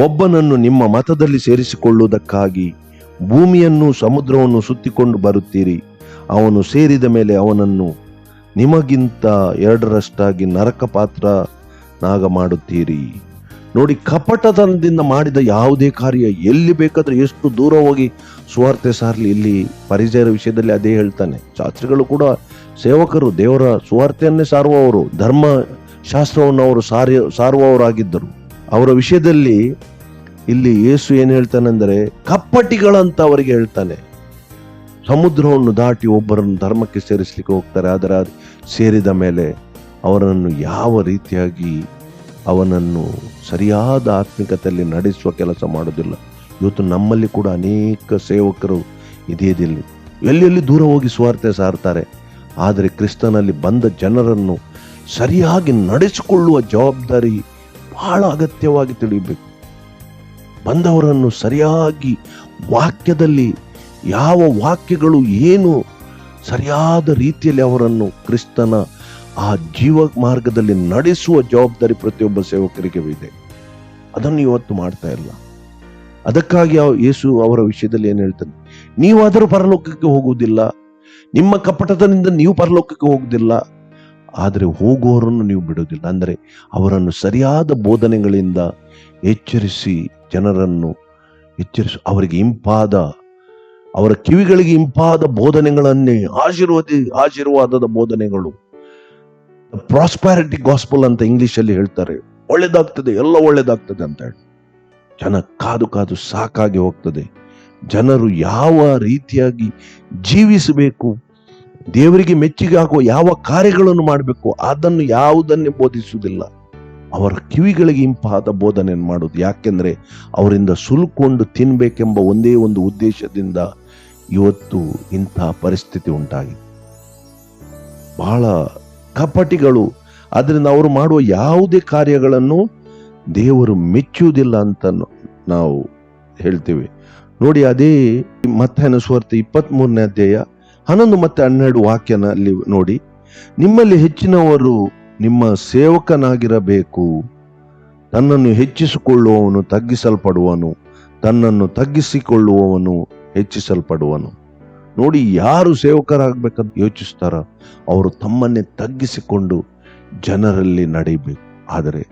ಒಬ್ಬನನ್ನು ನಿಮ್ಮ ಮತದಲ್ಲಿ ಸೇರಿಸಿಕೊಳ್ಳುವುದಕ್ಕಾಗಿ ಭೂಮಿಯನ್ನು ಸಮುದ್ರವನ್ನು ಸುತ್ತಿಕೊಂಡು ಬರುತ್ತೀರಿ. ಅವನು ಸೇರಿದ ಮೇಲೆ ಅವನನ್ನು ನಿಮಗಿಂತ 2ರಷ್ಟಾಗಿ ನರಕ ಪಾತ್ರನಾಗ ಮಾಡುತ್ತೀರಿ. ನೋಡಿ, ಕಪಟತನದಿಂದ ಮಾಡಿದ ಯಾವುದೇ ಕಾರ್ಯ ಎಲ್ಲಿ ಬೇಕಾದ್ರೆ ಎಷ್ಟು ದೂರ ಹೋಗಿ ಸುವಾರ್ತೆ ಸಾರಲಿ. ಇಲ್ಲಿ ಫರಿಸೇಯರ ವಿಷಯದಲ್ಲಿ ಅದೇ ಹೇಳ್ತಾನೆ. ಶಾಸ್ತ್ರಿಗಳು ಕೂಡ ಸೇವಕರು, ದೇವರ ಸುವಾರ್ತೆಯನ್ನೇ ಸಾರುವವರು, ಧರ್ಮ ಶಾಸ್ತ್ರವನ್ನು ಅವರು ಸಾರುವವರಾಗಿದ್ದರು. ಅವರ ವಿಷಯದಲ್ಲಿ ಇಲ್ಲಿ ಯೇಸು ಏನು ಹೇಳ್ತಾನೆಂದರೆ, ಕಪ್ಪಟಿಗಳಂತ ಅವರಿಗೆ ಹೇಳ್ತಾನೆ. ಸಮುದ್ರವನ್ನು ದಾಟಿ ಒಬ್ಬರನ್ನು ಧರ್ಮಕ್ಕೆ ಸೇರಿಸಲಿಕ್ಕೆ ಹೋಗ್ತಾರೆ, ಆದರೆ ಸೇರಿದ ಮೇಲೆ ಅವರನ್ನು ಯಾವ ರೀತಿಯಾಗಿ ಅವನನ್ನು ಸರಿಯಾದ ಆತ್ಮಿಕತೆಯಲ್ಲಿ ನಡೆಸುವ ಕೆಲಸ ಮಾಡೋದಿಲ್ಲ. ಇವತ್ತು ನಮ್ಮಲ್ಲಿ ಕೂಡ ಅನೇಕ ಸೇವಕರು ಇದೇದಿಲ್ಲ, ಎಲ್ಲೆಲ್ಲಿ ದೂರ ಹೋಗಿ ಸುವಾರ್ತೆ ಸಾರ್ತಾರೆ, ಆದರೆ ಕ್ರಿಸ್ತನಲ್ಲಿ ಬಂದ ಜನರನ್ನು ಸರಿಯಾಗಿ ನಡೆಸಿಕೊಳ್ಳುವ ಜವಾಬ್ದಾರಿ ಬಹಳ ಅಗತ್ಯವಾಗಿ ತಿಳಿಯಬೇಕು. ಬಂದವರನ್ನು ಸರಿಯಾಗಿ ವಾಕ್ಯದಲ್ಲಿ ಯಾವ ವಾಕ್ಯಗಳು ಏನು ಸರಿಯಾದ ರೀತಿಯಲ್ಲಿ ಅವರನ್ನು ಕ್ರಿಸ್ತನ ಆ ಜೀವ ಮಾರ್ಗದಲ್ಲಿ ನಡೆಸುವ ಜವಾಬ್ದಾರಿ ಪ್ರತಿಯೊಬ್ಬ ಸೇವಕರಿಗೆ ಇದೆ. ಅದನ್ನು ಇವತ್ತು ಮಾಡ್ತಾ ಇಲ್ಲ. ಅದಕ್ಕಾಗಿ ಯೇಸು ಅವರ ವಿಷಯದಲ್ಲಿ ಏನು ಹೇಳ್ತಾನೆ, ನೀವಾದರೂ ಪರಲೋಕಕ್ಕೆ ಹೋಗುವುದಿಲ್ಲ, ನಿಮ್ಮ ಕಪಟತನದಿಂದ ನೀವು ಪರಲೋಕಕ್ಕೆ ಹೋಗುವುದಿಲ್ಲ, ಆದರೆ ಹೋಗುವವರನ್ನು ನೀವು ಬಿಡುವುದಿಲ್ಲ. ಅಂದರೆ ಅವರನ್ನು ಸರಿಯಾದ ಬೋಧನೆಗಳಿಂದ ಎಚ್ಚರಿಸಿ, ಜನರನ್ನು ಅವರಿಗೆ ಇಂಪಾದ, ಅವರ ಕಿವಿಗಳಿಗೆ ಇಂಪಾದ ಬೋಧನೆಗಳನ್ನೇ, ಆಶೀರ್ವಾದದ ಬೋಧನೆಗಳು, ಪ್ರಾಸ್ಪರಿಟಿ ಗಾಸ್ಪಲ್ ಅಂತ ಇಂಗ್ಲಿಷಲ್ಲಿ ಹೇಳ್ತಾರೆ. ಒಳ್ಳೇದಾಗ್ತದೆ, ಎಲ್ಲ ಒಳ್ಳೇದಾಗ್ತದೆ ಅಂತ ಹೇಳಿ ಜನ ಕಾದು ಕಾದು ಸಾಕಾಗಿ ಹೋಗ್ತದೆ. ಜನರು ಯಾವ ರೀತಿಯಾಗಿ ಜೀವಿಸಬೇಕು, ದೇವರಿಗೆ ಮೆಚ್ಚುಗೆ ಆಗುವ ಯಾವ ಕಾರ್ಯಗಳನ್ನು ಮಾಡಬೇಕು, ಅದನ್ನು ಯಾವುದನ್ನೇ ಬೋಧಿಸುವುದಿಲ್ಲ. ಅವರ ಕಿವಿಗಳಿಗೆ ಇಂಪಾದ ಬೋಧನೆಯನ್ನು ಮಾಡುವುದು. ಯಾಕೆಂದ್ರೆ ಅವರಿಂದ ಸುಲ್ಕೊಂಡು ತಿನ್ಬೇಕೆಂಬ ಒಂದೇ ಒಂದು ಉದ್ದೇಶದಿಂದ ಇವತ್ತು ಇಂತಹ ಪರಿಸ್ಥಿತಿ ಉಂಟಾಗಿದೆ. ಬಹಳ ಕಪಟಿಗಳು. ಆದ್ರಿಂದ ಅವರು ಮಾಡುವ ಯಾವುದೇ ಕಾರ್ಯಗಳನ್ನು ದೇವರು ಮೆಚ್ಚುವುದಿಲ್ಲ ಅಂತ ನಾವು ಹೇಳ್ತೇವೆ. ನೋಡಿ, ಅದೇ ಮತ್ತಾಯನ ಸುವಾರ್ತೆ 23-11 ಮತ್ತು 12 ವಾಕ್ಯನಲ್ಲಿ ನೋಡಿ, ನಿಮ್ಮಲ್ಲಿ ಹೆಚ್ಚಿನವರು ನಿಮ್ಮ ಸೇವಕನಾಗಿರಬೇಕು. ತನ್ನನ್ನು ಹೆಚ್ಚಿಸಿಕೊಳ್ಳುವವನು ತಗ್ಗಿಸಲ್ಪಡುವನು, ತನ್ನನ್ನು ತಗ್ಗಿಸಿಕೊಳ್ಳುವವನು ಹೆಚ್ಚಿಸಲ್ಪಡುವನು. ನೋಡಿ, ಯಾರು ಸೇವಕರಾಗಬೇಕಂತ ಯೋಚಿಸ್ತಾರ ಅವರು ತಮ್ಮನ್ನೇ ತಗ್ಗಿಸಿಕೊಂಡು ಜನರಲ್ಲಿ ನಡೀಬೇಕು. ಆದರೆ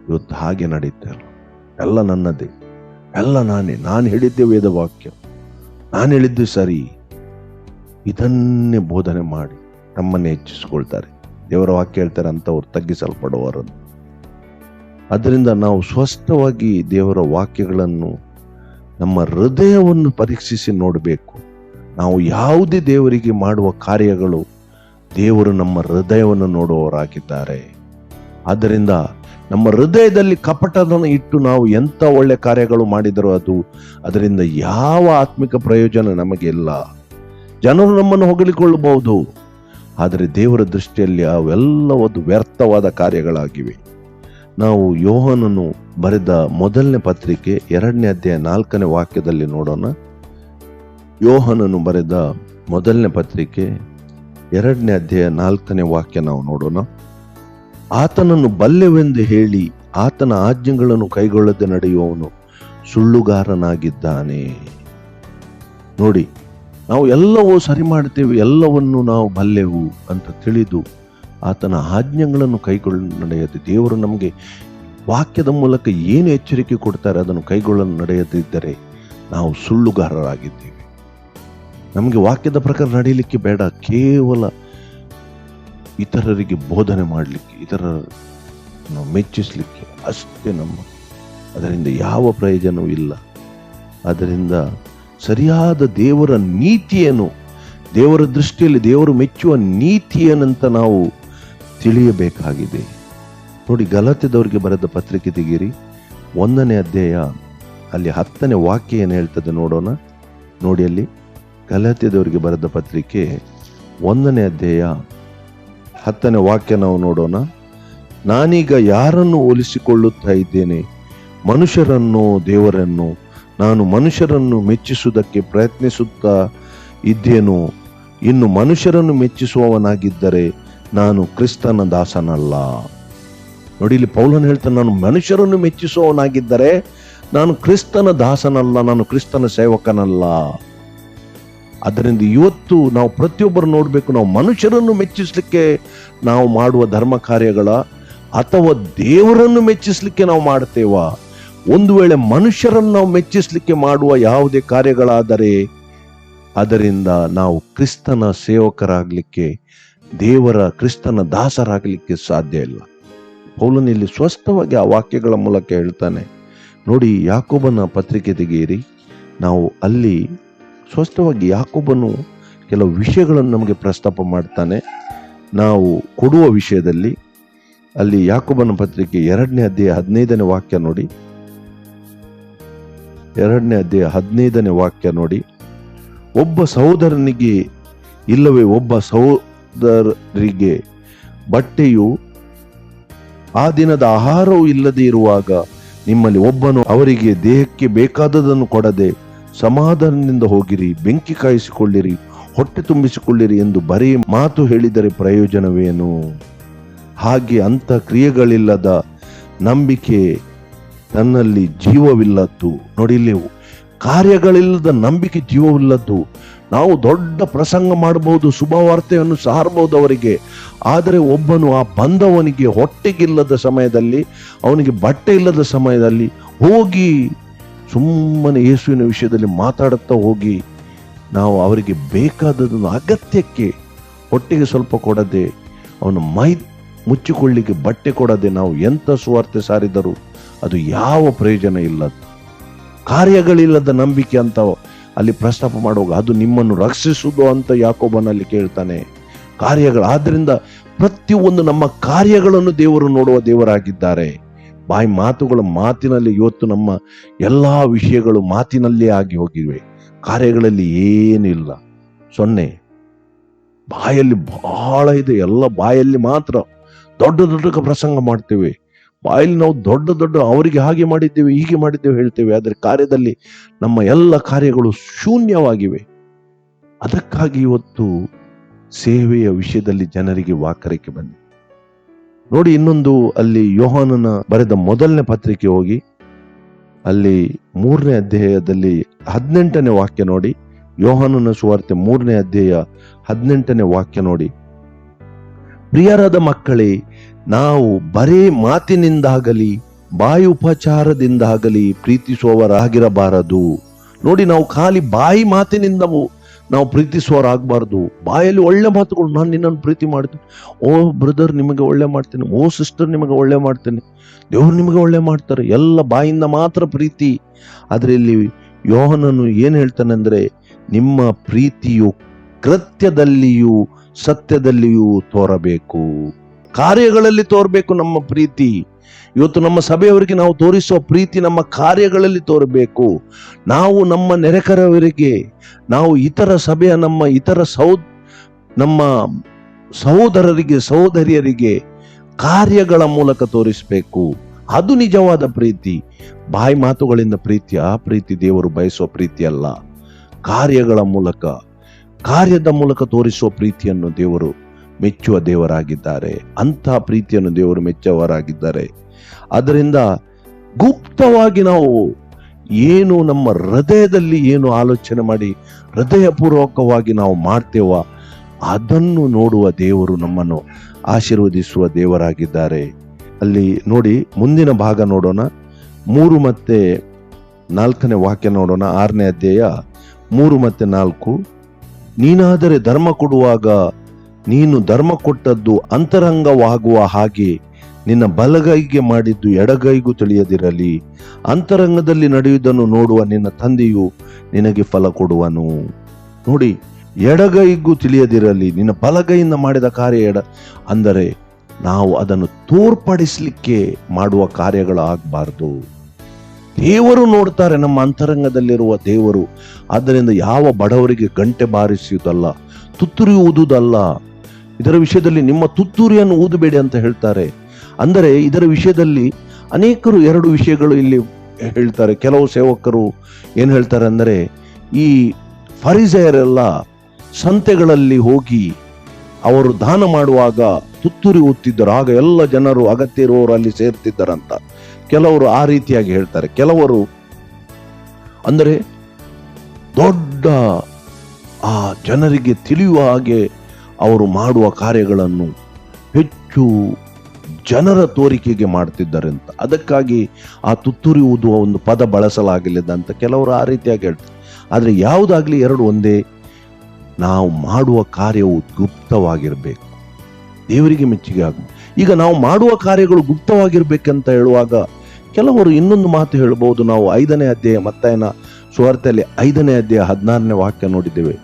ಇವತ್ತು ಹಾಗೆ ನಡೀತಾ ಇಲ್ಲ. ಎಲ್ಲ ನನ್ನದೇ, ಎಲ್ಲ ನಾನು ಹೇಳಿದ್ದೆ ವೇದವಾಕ್ಯ, ನಾನು ಹೇಳಿದ್ದು ಸರಿ, ಇದನ್ನೇ ಬೋಧನೆ ಮಾಡಿ ತಮ್ಮನ್ನೇ ಹೆಚ್ಚಿಸಿಕೊಳ್ತಾರೆ. ದೇವರ ವಾಕ್ಯ ಹೇಳ್ತಾರೆ ಅಂತವ್ರು ತಗ್ಗಿಸಲ್ಪಡುವವರನ್ನು. ಅದರಿಂದ ನಾವು ಸ್ಪಷ್ಟವಾಗಿ ದೇವರ ವಾಕ್ಯಗಳನ್ನು, ನಮ್ಮ ಹೃದಯವನ್ನು ಪರೀಕ್ಷಿಸಿ ನೋಡಬೇಕು. ನಾವು ಯಾವುದೇ ದೇವರಿಗೆ ಮಾಡುವ ಕಾರ್ಯಗಳು, ದೇವರು ನಮ್ಮ ಹೃದಯವನ್ನು ನೋಡುವವರಾಗಿದ್ದಾರೆ. ಆದ್ದರಿಂದ ನಮ್ಮ ಹೃದಯದಲ್ಲಿ ಕಪಟವನ್ನು ಇಟ್ಟು ನಾವು ಎಂಥ ಒಳ್ಳೆ ಕಾರ್ಯಗಳು ಮಾಡಿದರೂ ಅದರಿಂದ ಯಾವ ಆತ್ಮಿಕ ಪ್ರಯೋಜನ ನಮಗೆ ಇಲ್ಲ. ಜನರು ನಮ್ಮನ್ನು ಹೊಗಳಿಕೊಳ್ಳಬಹುದು, ಆದರೆ ದೇವರ ದೃಷ್ಟಿಯಲ್ಲಿ ಅವೆಲ್ಲವೂ ವ್ಯರ್ಥವಾದ ಕಾರ್ಯಗಳಾಗಿವೆ. ನಾವು ಯೋಹಾನನು ಬರೆದ ಮೊದಲನೇ ಪತ್ರಿಕೆ 2ನೇ ಅಧ್ಯಾಯ 4ನೇ ವಾಕ್ಯದಲ್ಲಿ ನೋಡೋಣ. ಯೋಹಾನನು ಬರೆದ ಮೊದಲನೇ ಪತ್ರಿಕೆ 2ನೇ ಅಧ್ಯಾಯ 4ನೇ ವಾಕ್ಯ ನಾವು ನೋಡೋಣ. ಆತನನ್ನು ಬಲ್ಲೆವೆಂದು ಹೇಳಿ ಆತನ ಆಜ್ಞೆಗಳನ್ನು ಕೈಗೊಳ್ಳದೆ ನಡೆಯುವವನು ಸುಳ್ಳುಗಾರನಾಗಿದ್ದಾನೆ. ನೋಡಿ, ನಾವು ಎಲ್ಲವೂ ಸರಿ ಮಾಡ್ತೇವೆ, ಎಲ್ಲವನ್ನು ನಾವು ಬಲ್ಲೆವು ಅಂತ ತಿಳಿದು ಆತನ ಆಜ್ಞೆಗಳನ್ನು ಕೈಗೊಳ್ಳ ನಡೆಯದೆ, ದೇವರು ನಮಗೆ ವಾಕ್ಯದ ಮೂಲಕ ಏನು ಎಚ್ಚರಿಕೆ ಕೊಡ್ತಾರೆ ಅದನ್ನು ಕೈಗೊಳ್ಳಲು ನಡೆಯದಿದ್ದರೆ ನಾವು ಸುಳ್ಳುಗಾರರಾಗಿದ್ದೇವೆ. ನಮಗೆ ವಾಕ್ಯದ ಪ್ರಕಾರ ನಡೆಯಲಿಕ್ಕೆ ಬೇಡ, ಕೇವಲ ಇತರರಿಗೆ ಬೋಧನೆ ಮಾಡಲಿಕ್ಕೆ, ಇತರರನ್ನು ಮೆಚ್ಚಿಸಲಿಕ್ಕೆ ಅಷ್ಟೇ ಅದರಿಂದ ಯಾವ ಪ್ರಯೋಜನವೂ ಇಲ್ಲ. ಅದರಿಂದ ಸರಿಯಾದ ದೇವರ ನೀತಿಯನ್ನು, ದೇವರ ದೃಷ್ಟಿಯಲ್ಲಿ ದೇವರು ಮೆಚ್ಚುವ ನೀತಿಯನ್ನಂತ ನಾವು ತಿಳಿಯಬೇಕಾಗಿದೆ. ನೋಡಿ, ಗಲಾತ್ಯದವರಿಗೆ ಬರೆದ ಪತ್ರಿಕೆ ತೆಗೀರಿ, 1ನೇ ಅಧ್ಯಾಯ ಅಲ್ಲಿ 10ನೇ ವಾಕ್ಯ ಏನು ಹೇಳ್ತದೆ ನೋಡೋಣ. ನೋಡಿ, ಅಲ್ಲಿ ಗಲಾತ್ಯದವರಿಗೆ ಬರೆದ ಪತ್ರಿಕೆ 1ನೇ ಅಧ್ಯಾಯ 10ನೇ ವಾಕ್ಯ ನಾವು ನೋಡೋಣ. ನಾನೀಗ ಯಾರನ್ನು ಹೋಲಿಸಿಕೊಳ್ಳುತ್ತಾ ಇದ್ದೇನೆ? ಮನುಷ್ಯರನ್ನು, ದೇವರನ್ನು? ನಾನು ಮನುಷ್ಯರನ್ನು ಮೆಚ್ಚಿಸುವುದಕ್ಕೆ ಪ್ರಯತ್ನಿಸುತ್ತಾ ಇದ್ದೇನೋ? ಇನ್ನು ಮನುಷ್ಯರನ್ನು ಮೆಚ್ಚಿಸುವವನಾಗಿದ್ದರೆ ನಾನು ಕ್ರಿಸ್ತನ ದಾಸನಲ್ಲ. ನೋಡಿ, ಇಲ್ಲಿ ಪೌಲನು ಹೇಳ್ತಾನೆ, ನಾನು ಮನುಷ್ಯರನ್ನು ಮೆಚ್ಚಿಸುವವನಾಗಿದ್ದರೆ ನಾನು ಕ್ರಿಸ್ತನ ದಾಸನಲ್ಲ, ನಾನು ಕ್ರಿಸ್ತನ ಸೇವಕನಲ್ಲ. ಅದರಿಂದ ಇವತ್ತು ನಾವು ಪ್ರತಿಯೊಬ್ಬರು ನೋಡಬೇಕು, ನಾವು ಮನುಷ್ಯರನ್ನು ಮೆಚ್ಚಿಸಲಿಕ್ಕೆ ನಾವು ಮಾಡುವ ಧರ್ಮ ಕಾರ್ಯಗಳ ಅಥವಾ ದೇವರನ್ನು ಮೆಚ್ಚಿಸಲಿಕ್ಕೆ ನಾವು ಮಾಡ್ತೇವಾ? ಒಂದು ವೇಳೆ ಮನುಷ್ಯರನ್ನು ನಾವು ಮೆಚ್ಚಿಸಲಿಕ್ಕೆ ಮಾಡುವ ಯಾವುದೇ ಕಾರ್ಯಗಳಾದರೆ ಅದರಿಂದ ನಾವು ಕ್ರಿಸ್ತನ ಸೇವಕರಾಗಲಿಕ್ಕೆ, ದೇವರ ಕ್ರಿಸ್ತನ ದಾಸರಾಗಲಿಕ್ಕೆ ಸಾಧ್ಯ ಇಲ್ಲ. ಪೌಲನು ಇಲ್ಲಿ ಸ್ಪಷ್ಟವಾಗಿ ಆ ವಾಕ್ಯಗಳ ಮೂಲಕ ಹೇಳ್ತಾನೆ. ನೋಡಿ, ಯಾಕೋಬನ ಪತ್ರಿಕೆ ತೆಗೆಯಿರಿ. ನಾವು ಅಲ್ಲಿ ಸ್ಪಷ್ಟವಾಗಿ ಯಾಕೋಬನು ಕೆಲವು ವಿಷಯಗಳನ್ನು ನಮಗೆ ಪ್ರಸ್ತಾಪ ಮಾಡ್ತಾನೆ. ನಾವು ಕೊಡುವ ವಿಷಯದಲ್ಲಿ ಅಲ್ಲಿ ಯಾಕೋಬನ ಪತ್ರಿಕೆ 2ನೇ ಅಧ್ಯಾಯ 15ನೇ ವಾಕ್ಯ ನೋಡಿ. 2ನೇ ಅಧ್ಯಾಯ 15ನೇ ವಾಕ್ಯ ನೋಡಿ. ಒಬ್ಬ ಸಹೋದರನಿಗೆ ಇಲ್ಲವೇ ಒಬ್ಬ ಸಹೋದರರಿಗೆ ಬಟ್ಟೆಯು ಆ ದಿನದ ಆಹಾರವೂ ಇಲ್ಲದೆ ಇರುವಾಗ ನಿಮ್ಮಲ್ಲಿ ಒಬ್ಬನು ಅವರಿಗೆ ದೇಹಕ್ಕೆ ಬೇಕಾದದನ್ನು ಕೊಡದೆ ಸಮಾಧಾನದಿಂದ ಹೋಗಿರಿ, ಬೆಂಕಿ ಕಾಯಿಸಿಕೊಳ್ಳಿರಿ, ಹೊಟ್ಟೆ ತುಂಬಿಸಿಕೊಳ್ಳಿರಿ ಎಂದು ಬರೀ ಮಾತು ಹೇಳಿದರೆ ಪ್ರಯೋಜನವೇನು? ಹಾಗೆ ಅಂತ ಕ್ರಿಯೆಗಳಿಲ್ಲದ ನಂಬಿಕೆ ತನ್ನಲ್ಲಿ ಜೀವವಿಲ್ಲದ್ದು. ನೋಡಿ, ಇಲ್ಲಿ ಕಾರ್ಯಗಳಿಲ್ಲದ ನಂಬಿಕೆ ಜೀವವಿಲ್ಲದ್ದು. ನಾವು ದೊಡ್ಡ ಪ್ರಸಂಗ ಮಾಡಬಹುದು, ಶುಭವಾರ್ತೆಯನ್ನು ಸಾರಬಹುದು ಅವರಿಗೆ, ಆದರೆ ಒಬ್ಬನು ಆ ಬಂದವನಿಗೆ ಹೊಟ್ಟೆಗಿಲ್ಲದ ಸಮಯದಲ್ಲಿ, ಅವನಿಗೆ ಬಟ್ಟೆ ಇಲ್ಲದ ಸಮಯದಲ್ಲಿ ಹೋಗಿ ಸುಮ್ಮನೆ ಯೇಸುವಿನ ವಿಷಯದಲ್ಲಿ ಮಾತಾಡುತ್ತಾ ಹೋಗಿ ನಾವು ಅವರಿಗೆ ಬೇಕಾದದನ್ನು ಅಗತ್ಯಕ್ಕೆ ಹೊಟ್ಟೆಗೆ ಸ್ವಲ್ಪ ಕೊಡದೆ, ಅವನ ಮೈ ಮುಚ್ಚಿಕೊಳ್ಳಿಕ್ಕೆ ಬಟ್ಟೆ ಕೊಡದೆ ನಾವು ಎಂಥ ಸುವಾರ್ತೆ ಸಾರಿದರೂ ಅದು ಯಾವ ಪ್ರಯೋಜನ ಇಲ್ಲದ್ದು. ಕಾರ್ಯಗಳಿಲ್ಲದ ನಂಬಿಕೆ ಅಂತ ಅಲ್ಲಿ ಪ್ರಸ್ತಾಪ ಮಾಡುವಾಗ ಅದು ನಿಮ್ಮನ್ನು ರಕ್ಷಿಸುವುದು ಅಂತ ಯಾಕೋಬನಲ್ಲಿ ಕೇಳ್ತಾನೆ. ಆದ್ದರಿಂದ ಪ್ರತಿಯೊಂದು ನಮ್ಮ ಕಾರ್ಯಗಳನ್ನು ದೇವರು ನೋಡುವ ದೇವರಾಗಿದ್ದಾರೆ. ಬಾಯಿ ಮಾತುಗಳ ಮಾತಿನಲ್ಲಿ ಇವತ್ತು ನಮ್ಮ ಎಲ್ಲಾ ವಿಷಯಗಳು ಮಾತಿನಲ್ಲೇ ಆಗಿ ಹೋಗಿವೆ, ಕಾರ್ಯಗಳಲ್ಲಿ ಏನಿಲ್ಲ, 0. ಬಾಯಲ್ಲಿ ಬಹಳ ಇದೆ, ಎಲ್ಲ ಬಾಯಲ್ಲಿ ಮಾತ್ರ ದೊಡ್ಡ ದೊಡ್ಡ ಪ್ರಸಂಗ ಮಾಡ್ತೇವೆ. ಬಾಯಲ್ಲಿ ನಾವು ದೊಡ್ಡ ದೊಡ್ಡ ಅವರಿಗೆ ಹಾಗೆ ಮಾಡಿದ್ದೇವೆ, ಹೀಗೆ ಮಾಡಿದ್ದೇವೆ ಹೇಳ್ತೇವೆ, ಆದರೆ ಕಾರ್ಯದಲ್ಲಿ ನಮ್ಮ ಎಲ್ಲ ಕಾರ್ಯಗಳು ಶೂನ್ಯವಾಗಿವೆ. ಅದಕ್ಕಾಗಿ ಇವತ್ತು ಸೇವೆಯ ವಿಷಯದಲ್ಲಿ ಜನರಿಗೆ ವಾಕರಿಕೆ ಬಂದಿದೆ. ನೋಡಿ, ಇನ್ನೊಂದು ಅಲ್ಲಿ ಯೋಹಾನನ ಬರೆದ 1ನೇ ಪತ್ರಿಕೆ ಹೋಗಿ ಅಲ್ಲಿ 3ನೇ ಅಧ್ಯಾಯದಲ್ಲಿ 18ನೇ ವಾಕ್ಯ ನೋಡಿ. ಯೋಹಾನನ ಸುವಾರ್ತೆ 3ನೇ ಅಧ್ಯಾಯ 18ನೇ ವಾಕ್ಯ ನೋಡಿ. ಪ್ರಿಯರಾದ ಮಕ್ಕಳೇ, ನಾವು ಬರೇ ಮಾತಿನಿಂದಾಗಲಿ ಬಾಯಿ ಉಪಚಾರದಿಂದಾಗಲಿ ಪ್ರೀತಿಸುವವರಾಗಿರಬಾರದು. ನೋಡಿ, ನಾವು ಖಾಲಿ ಬಾಯಿ ಮಾತಿನಿಂದ ನಾವು ಪ್ರೀತಿಸುವವರಾಗಬಾರ್ದು. ಬಾಯಲ್ಲಿ ಒಳ್ಳೆ ಮಾತುಗಳು, ನಾನು ನಿನ್ನನ್ನು ಪ್ರೀತಿ ಮಾಡ್ತೇನೆ, ಓ ಬ್ರದರ್ ನಿಮಗೆ ಒಳ್ಳೆ ಮಾಡ್ತೇನೆ, ಓ ಸಿಸ್ಟರ್ ನಿಮಗೆ ಒಳ್ಳೆ ಮಾಡ್ತೇನೆ, ದೇವರು ನಿಮಗೆ ಒಳ್ಳೆ ಮಾಡ್ತಾರೆ, ಎಲ್ಲ ಬಾಯಿಂದ ಮಾತ್ರ ಪ್ರೀತಿ. ಆದರೆ ಇಲ್ಲಿ ಯೋಹಾನನು ಏನು ಹೇಳ್ತಾನೆ ಅಂದ್ರೆ, ನಿಮ್ಮ ಪ್ರೀತಿಯು ಕೃತ್ಯದಲ್ಲಿಯೂ ಸತ್ಯದಲ್ಲಿಯೂ ತೋರಬೇಕು, ಕಾರ್ಯಗಳಲ್ಲಿ ತೋರಬೇಕು ನಮ್ಮ ಪ್ರೀತಿ. ಇವತ್ತು ನಮ್ಮ ಸಭೆಯವರಿಗೆ ನಾವು ತೋರಿಸುವ ಪ್ರೀತಿ ನಮ್ಮ ಕಾರ್ಯಗಳಲ್ಲಿ ತೋರಬೇಕು. ನಾವು ನಮ್ಮ ನೆರೆಕರವರಿಗೆ, ನಾವು ಇತರ ಸಭೆಯ ನಮ್ಮ ಸಹೋದರರಿಗೆ ಸಹೋದರಿಯರಿಗೆ ಕಾರ್ಯಗಳ ಮೂಲಕ ತೋರಿಸಬೇಕು. ಅದು ನಿಜವಾದ ಪ್ರೀತಿ. ಬಾಯಿ ಮಾತುಗಳಿಂದ ಪ್ರೀತಿ, ಆ ಪ್ರೀತಿ ದೇವರು ಬಯಸುವ ಪ್ರೀತಿ ಅಲ್ಲ. ಕಾರ್ಯದ ಮೂಲಕ ತೋರಿಸುವ ಪ್ರೀತಿಯನ್ನು ದೇವರು ಮೆಚ್ಚುವ ದೇವರಾಗಿದ್ದಾರೆ. ಅಂತಹ ಪ್ರೀತಿಯನ್ನು ದೇವರು ಮೆಚ್ಚುವವರಾಗಿದ್ದಾರೆ. ಅದರಿಂದ ಗುಪ್ತವಾಗಿ ನಾವು ಏನು ನಮ್ಮ ಹೃದಯದಲ್ಲಿ ಏನು ಆಲೋಚನೆ ಮಾಡಿ ಹೃದಯಪೂರ್ವಕವಾಗಿ ನಾವು ಮಾಡ್ತೇವ, ಅದನ್ನು ನೋಡುವ ದೇವರು ನಮ್ಮನ್ನು ಆಶೀರ್ವದಿಸುವ ದೇವರಾಗಿದ್ದಾರೆ. ಅಲ್ಲಿ ನೋಡಿ, ಮುಂದಿನ ಭಾಗ ನೋಡೋಣ. 3 ಮತ್ತು 4ನೇ ವಾಕ್ಯ ನೋಡೋಣ. 6ನೇ ಅಧ್ಯಾಯ 3 ಮತ್ತು 4. ನೀನಾದರೆ ಧರ್ಮ ಕೊಡುವಾಗ ನೀನು ಧರ್ಮ ಕೊಟ್ಟದ್ದು ಅಂತರಂಗವಾಗುವ ಹಾಗೆ ನಿನ್ನ ಬಲಗೈಗೆ ಮಾಡಿದ್ದು ಎಡಗೈಗೂ ತಿಳಿಯದಿರಲಿ. ಅಂತರಂಗದಲ್ಲಿ ನಡೆಯುವುದನ್ನು ನೋಡುವ ನಿನ್ನ ತಂದೆಯು ನಿನಗೆ ಫಲ ಕೊಡುವನು. ನೋಡಿ, ಎಡಗೈಗೂ ತಿಳಿಯದಿರಲಿ, ನಿನ್ನ ಬಲಗೈಯಿಂದ ಮಾಡಿದ ಕಾರ್ಯ ಅಂದರೆ ನಾವು ಅದನ್ನು ತೋರ್ಪಡಿಸಲಿಕ್ಕೆ ಮಾಡುವ ಕಾರ್ಯಗಳಾಗಬಾರ್ದು. ದೇವರು ನೋಡ್ತಾರೆ, ನಮ್ಮ ಅಂತರಂಗದಲ್ಲಿರುವ ದೇವರು. ಆದ್ದರಿಂದ ಯಾವ ಬಡವರಿಗೆ ಗಂಟೆ ಬಾರಿಸುವುದಲ್ಲ, ತುತ್ತೂರಿ ಊದುವುದಲ್ಲ. ಇದರ ವಿಷಯದಲ್ಲಿ ನಿಮ್ಮ ತುತ್ತೂರಿಯನ್ನು ಊದಬೇಡಿ ಅಂತ ಹೇಳ್ತಾರೆ. ಅಂದರೆ ಇದರ ವಿಷಯದಲ್ಲಿ ಅನೇಕರು ಎರಡು ವಿಷಯಗಳು ಇಲ್ಲಿ ಹೇಳ್ತಾರೆ. ಕೆಲವು ಸೇವಕರು ಏನು ಹೇಳ್ತಾರೆ ಅಂದರೆ, ಈ ಫರಿಸಾಯರೆಲ್ಲ ಸಂತೆಗಳಲ್ಲಿ ಹೋಗಿ ಅವರು ದಾನ ಮಾಡುವಾಗ ತುತ್ತೂರಿ ಊದ್ತಿದ್ದರು, ಆಗ ಎಲ್ಲ ಜನರು ಅಗತ್ಯ ಇರುವವರು ಅಲ್ಲಿ ಸೇರ್ತಿದ್ದಾರಂತ. ಕೆಲವರು ಆ ರೀತಿಯಾಗಿ ಹೇಳ್ತಾರೆ. ಕೆಲವರು ಅಂದರೆ ದೊಡ್ಡ ಆ ಜನರಿಗೆ ತಿಳಿಯುವ ಹಾಗೆ ಅವರು ಮಾಡುವ ಕಾರ್ಯಗಳನ್ನು ಹೆಚ್ಚು ಜನರ ತೋರಿಕೆಗೆ ಮಾಡ್ತಿದ್ದಾರೆ ಅಂತ, ಅದಕ್ಕಾಗಿ ಆ ತುತ್ತೂರಿ ಊದುವ ಒಂದು ಪದ ಬಳಸಲಾಗಲಿಲ್ಲ ಅಂತ ಕೆಲವರು ಆ ರೀತಿಯಾಗಿ ಹೇಳ್ತಾರೆ. ಆದರೆ ಯಾವುದಾಗ್ಲಿ ಎರಡು ಒಂದೇ, ನಾವು ಮಾಡುವ ಕಾರ್ಯವು ಗುಪ್ತವಾಗಿರಬೇಕು, ದೇವರಿಗೆ ಮೆಚ್ಚುಗೆ ಆಗಬೇಕು. ಈಗ ನಾವು ಮಾಡುವ ಕಾರ್ಯಗಳು ಗುಪ್ತವಾಗಿರ್ಬೇಕಂತ ಹೇಳುವಾಗ ಕೆಲವರು ಇನ್ನೊಂದು ಮಾತು ಹೇಳ್ಬೋದು. ನಾವು 5ನೇ ಅಧ್ಯಾಯ ಮತ್ತಾಯನ ಸುವಾರ್ತೆಯಲ್ಲಿ 5ನೇ ಅಧ್ಯಾಯ 16ನೇ ವಾಕ್ಯ ನೋಡಿದ್ದೇವೆ.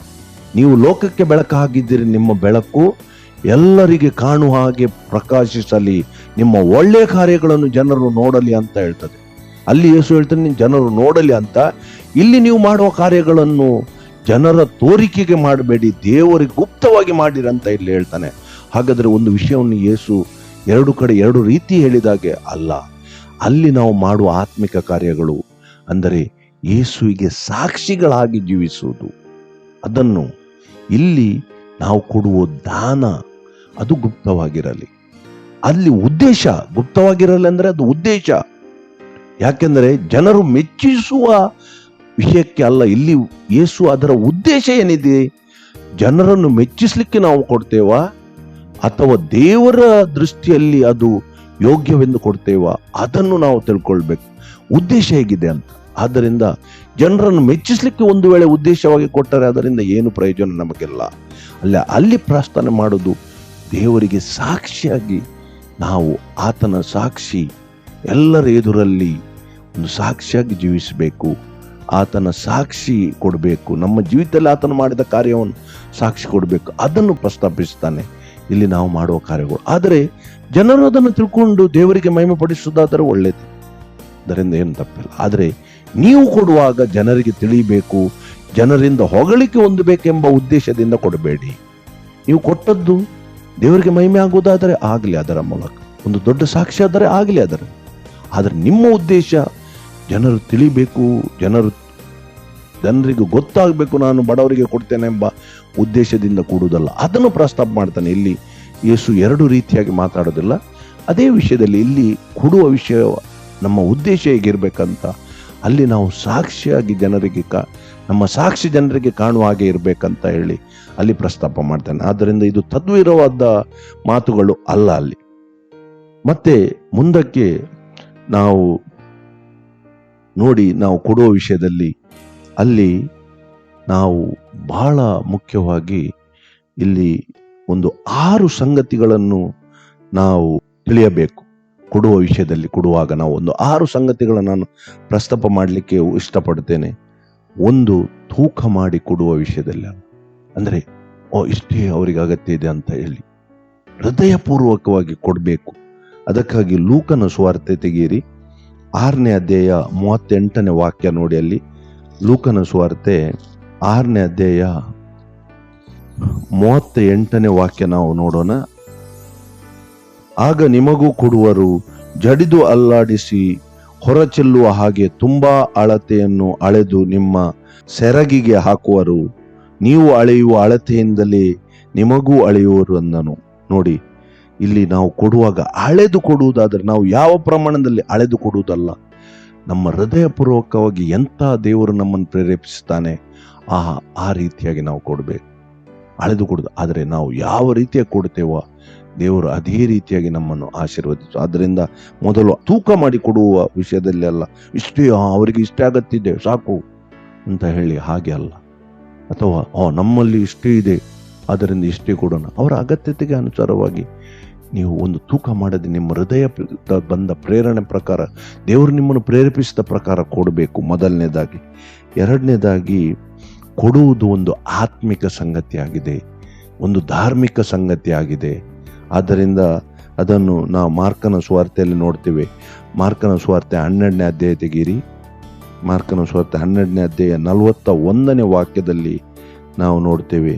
ನೀವು ಲೋಕಕ್ಕೆ ಬೆಳಕಾಗಿದ್ದೀರಿ, ನಿಮ್ಮ ಬೆಳಕು ಎಲ್ಲರಿಗೆ ಕಾಣುವ ಹಾಗೆ ಪ್ರಕಾಶಿಸಲಿ, ನಿಮ್ಮ ಒಳ್ಳೆಯ ಕಾರ್ಯಗಳನ್ನು ಜನರು ನೋಡಲಿ ಅಂತ ಹೇಳ್ತದೆ. ಅಲ್ಲಿ ಯೇಸು ಹೇಳ್ತಾನೆ ಜನರು ನೋಡಲಿ ಅಂತ. ಇಲ್ಲಿ ನೀವು ಮಾಡುವ ಕಾರ್ಯಗಳನ್ನು ಜನರ ತೋರಿಕೆಗೆ ಮಾಡಬೇಡಿ, ದೇವರಿಗೆ ಗುಪ್ತವಾಗಿ ಮಾಡಿರಿ ಅಂತ ಇಲ್ಲಿ ಹೇಳ್ತಾನೆ. ಹಾಗಾದ್ರೆ ಒಂದು ವಿಷಯವನ್ನು ಯೇಸು ಎರಡು ಕಡೆ ಎರಡು ರೀತಿ ಹೇಳಿದಾಗೆ ಅಲ್ಲ. ಅಲ್ಲಿ ನಾವು ಮಾಡುವ ಆತ್ಮಿಕ ಕಾರ್ಯಗಳು ಅಂದರೆ ಯೇಸುವಿಗೆ ಸಾಕ್ಷಿಗಳಾಗಿ ಜೀವಿಸುವುದು, ಅದನ್ನು ಇಲ್ಲಿ ನಾವು ಕೊಡುವ ದಾನ ಅದು ಗುಪ್ತವಾಗಿರಲಿ. ಅಲ್ಲಿ ಉದ್ದೇಶ ಗುಪ್ತವಾಗಿರಲಿ ಅಂದರೆ ಅದು ಉದ್ದೇಶ. ಯಾಕೆಂದರೆ ಜನರು ಮೆಚ್ಚಿಸುವ ವಿಷಯಕ್ಕೆ ಅಲ್ಲ. ಇಲ್ಲಿ ಯೇಸು ಅದರ ಉದ್ದೇಶ ಏನಿದೆ, ಜನರನ್ನು ಮೆಚ್ಚಿಸ್ಲಿಕ್ಕೆ ನಾವು ಕೊಡ್ತೇವಾ ಅಥವಾ ದೇವರ ದೃಷ್ಟಿಯಲ್ಲಿ ಅದು ಯೋಗ್ಯವೆಂದು ಕೊಡ್ತೇವಾ, ಅದನ್ನು ನಾವು ತಿಳ್ಕೊಳ್ಬೇಕು. ಉದ್ದೇಶ ಹೇಗಿದೆ ಅಂತ. ಆದ್ದರಿಂದ ಜನರನ್ನು ಮೆಚ್ಚಿಸ್ಲಿಕ್ಕೆ ಒಂದು ವೇಳೆ ಉದ್ದೇಶವಾಗಿ ಕೊಟ್ಟರೆ ಅದರಿಂದ ಏನು ಪ್ರಯೋಜನ ನಮಗೆಲ್ಲ. ಅಲ್ಲಿ ಪ್ರಾರ್ಥನೆ ಮಾಡೋದು ದೇವರಿಗೆ ಸಾಕ್ಷಿಯಾಗಿ ನಾವು ಆತನ ಸಾಕ್ಷಿ ಎಲ್ಲರ ಎದುರಲ್ಲಿ ಒಂದು ಸಾಕ್ಷಿಯಾಗಿ ಜೀವಿಸಬೇಕು. ಆತನ ಸಾಕ್ಷಿ ಕೊಡಬೇಕು, ನಮ್ಮ ಜೀವಿತದಲ್ಲಿ ಆತನು ಮಾಡಿದ ಕಾರ್ಯವನ್ನು ಸಾಕ್ಷಿ ಕೊಡಬೇಕು. ಅದನ್ನು ಪ್ರಸ್ತಾಪಿಸ್ತಾನೆ ಇಲ್ಲಿ ನಾವು ಮಾಡುವ ಕಾರ್ಯಗಳು. ಆದರೆ ಜನರು ಅದನ್ನು ತಿಳ್ಕೊಂಡು ದೇವರಿಗೆ ಮಹಿಮೆ ಪಡಿಸುವುದಾದರೆ ಒಳ್ಳೆಯದು, ಅದರಿಂದ ಏನು ತಪ್ಪಿಲ್ಲ. ಆದರೆ ನೀವು ಕೊಡುವಾಗ ಜನರಿಗೆ ತಿಳಿಯಬೇಕು, ಜನರಿಂದ ಹೊಗಳಿಕೆ ಹೊಂದಬೇಕೆಂಬ ಉದ್ದೇಶದಿಂದ ಕೊಡಬೇಡಿ. ನೀವು ಕೊಟ್ಟದ್ದು ದೇವರಿಗೆ ಮಹಿಮೆ ಆಗುವುದಾದರೆ ಆಗಲಿ, ಅದರ ಮೂಲಕ ಒಂದು ದೊಡ್ಡ ಸಾಕ್ಷಿ ಆದರೆ ಆಗಲಿ ಅದರ. ಆದರೆ ನಿಮ್ಮ ಉದ್ದೇಶ ಜನರು ತಿಳಿಬೇಕು, ಜನರಿಗೆ ಗೊತ್ತಾಗಬೇಕು ನಾನು ಬಡವರಿಗೆ ಕೊಡ್ತೇನೆ ಎಂಬ ಉದ್ದೇಶದಿಂದ ಕೊಡುವುದಲ್ಲ. ಅದನ್ನು ಪ್ರಸ್ತಾಪ ಮಾಡ್ತಾನೆ ಇಲ್ಲಿ ಯೇಸು. ಎರಡು ರೀತಿಯಾಗಿ ಮಾತಾಡೋದಿಲ್ಲ. ಅದೇ ವಿಷಯದಲ್ಲಿ ಇಲ್ಲಿ ಕೊಡುವ ವಿಷಯ ನಮ್ಮ ಉದ್ದೇಶ ಹೇಗಿರ್ಬೇಕಂತ, ಅಲ್ಲಿ ನಾವು ಸಾಕ್ಷಿಯಾಗಿ ಜನರಿಗೆ ನಮ್ಮ ಸಾಕ್ಷಿ ಜನರಿಗೆ ಕಾಣುವ ಹಾಗೆ ಇರಬೇಕಂತ ಹೇಳಿ ಅಲ್ಲಿ ಪ್ರಸ್ತಾಪ ಮಾಡ್ತಾನೆ. ಆದ್ದರಿಂದ ಇದು ತದ್ವಿರವಾದ ಮಾತುಗಳು ಅಲ್ಲ ಅಲ್ಲಿ. ಮತ್ತೆ ಮುಂದಕ್ಕೆ ನಾವು ನೋಡಿ, ನಾವು ಕೊಡುವ ವಿಷಯದಲ್ಲಿ ಅಲ್ಲಿ ನಾವು ಬಹಳ ಮುಖ್ಯವಾಗಿ ಇಲ್ಲಿ ಒಂದು 6 ಸಂಗತಿಗಳನ್ನು ನಾವು ತಿಳಿಯಬೇಕು. ಕೊಡುವ ವಿಷಯದಲ್ಲಿ ಕೊಡುವಾಗ ನಾವು ಒಂದು 6 ಸಂಗತಿಗಳನ್ನು ನಾನು ಪ್ರಸ್ತಾಪ ಮಾಡಲಿಕ್ಕೆ ಇಷ್ಟಪಡ್ತೇನೆ. ಒಂದು, ತೂಕ ಮಾಡಿ ಕೊಡುವ ವಿಷಯದಲ್ಲಿ, ಅಂದರೆ ಇಷ್ಟೇ ಅವರಿಗೆ ಅಗತ್ಯ ಇದೆ ಅಂತ ಹೇಳಿ ಹೃದಯಪೂರ್ವಕವಾಗಿ ಕೊಡಬೇಕು. ಅದಕ್ಕಾಗಿ ಲೂಕನ ಸುವಾರ್ತೆ ತೆಗೀರಿ, 6ನೇ ಅಧ್ಯಾಯ 38ನೇ ವಾಕ್ಯ ನೋಡಿ. ಅಲ್ಲಿ ಲೂಕನ ಸುವಾರ್ತೆ 6ನೇ ಅಧ್ಯಾಯ 38ನೇ ವಾಕ್ಯ ನಾವು ನೋಡೋಣ. ಆಗ ನಿಮಗೂ ಕೊಡುವರು, ಜಡಿದು ಅಲ್ಲಾಡಿಸಿ ಹೊರಚೆಲ್ಲುವ ಹಾಗೆ ತುಂಬಾ ಅಳತೆಯನ್ನು ಅಳೆದು ನಿಮ್ಮ ಸೆರಗಿಗೆ ಹಾಕುವರು, ನೀವು ಅಳೆಯುವ ಅಳತೆಯಿಂದಲೇ ನಿಮಗೂ ಅಳೆಯುವರು ಅಂದನು. ನೋಡಿ, ಇಲ್ಲಿ ನಾವು ಕೊಡುವಾಗ ಅಳೆದು ಕೊಡುವುದಾದರೆ ನಾವು ಯಾವ ಪ್ರಮಾಣದಲ್ಲಿ ಅಳೆದು ಕೊಡುವುದಲ್ಲ, ನಮ್ಮ ಹೃದಯಪೂರ್ವಕವಾಗಿ ಎಂಥ ದೇವರು ನಮ್ಮನ್ನು ಪ್ರೇರೇಪಿಸ್ತಾನೆ ಆ ರೀತಿಯಾಗಿ ನಾವು ಕೊಡಬೇಕು, ಅಳೆದು ಕೊಡುದು. ಆದರೆ ನಾವು ಯಾವ ರೀತಿಯಾಗಿ ಕೊಡ್ತೇವೋ ದೇವರು ಅದೇ ರೀತಿಯಾಗಿ ನಮ್ಮನ್ನು ಆಶೀರ್ವದಿಸು. ಆದ್ದರಿಂದ ಮೊದಲು ತೂಕ ಮಾಡಿ ಕೊಡುವ ವಿಷಯದಲ್ಲಿ ಅಲ್ಲ, ಇಷ್ಟೇ ಅವರಿಗೆ ಇಷ್ಟೇ ಅಗತ್ಯ ಸಾಕು ಅಂತ ಹೇಳಿ ಹಾಗೆ ಅಲ್ಲ, ಅಥವಾ ನಮ್ಮಲ್ಲಿ ಇಷ್ಟೇ ಇದೆ ಅದರಿಂದ ಇಷ್ಟೇ ಕೊಡೋಣ. ಅವರ ಅಗತ್ಯತೆಗೆ ಅನುಸಾರವಾಗಿ ನೀವು ಒಂದು ತೂಕ ಮಾಡದೆ ನಿಮ್ಮ ಹೃದಯ ಬಂದ ಪ್ರೇರಣೆ ಪ್ರಕಾರ, ದೇವರು ನಿಮ್ಮನ್ನು ಪ್ರೇರೇಪಿಸಿದ ಪ್ರಕಾರ ಕೊಡಬೇಕು ಮೊದಲನೇದಾಗಿ. ಎರಡನೇದಾಗಿ, ಕೊಡುವುದು ಒಂದು ಆತ್ಮಿಕ ಸಂಗತಿಯಾಗಿದೆ, ಒಂದು ಧಾರ್ಮಿಕ ಸಂಗತಿಯಾಗಿದೆ. ಆದ್ದರಿಂದ ಅದನ್ನು ನಾವು ಮಾರ್ಕನ ಸುವಾರ್ತೆಯಲ್ಲಿ ನೋಡ್ತೇವೆ. ಮಾರ್ಕನ ಸುವಾರ್ತೆ 12ನೇ ಅಧ್ಯಾಯ ತೆಗೀರಿ, ಮಾರ್ಕನ ಸುವಾರ್ತೆ 12ನೇ ಅಧ್ಯಾಯ 41ನೇ ವಾಕ್ಯದಲ್ಲಿ ನಾವು ನೋಡ್ತೇವೆ,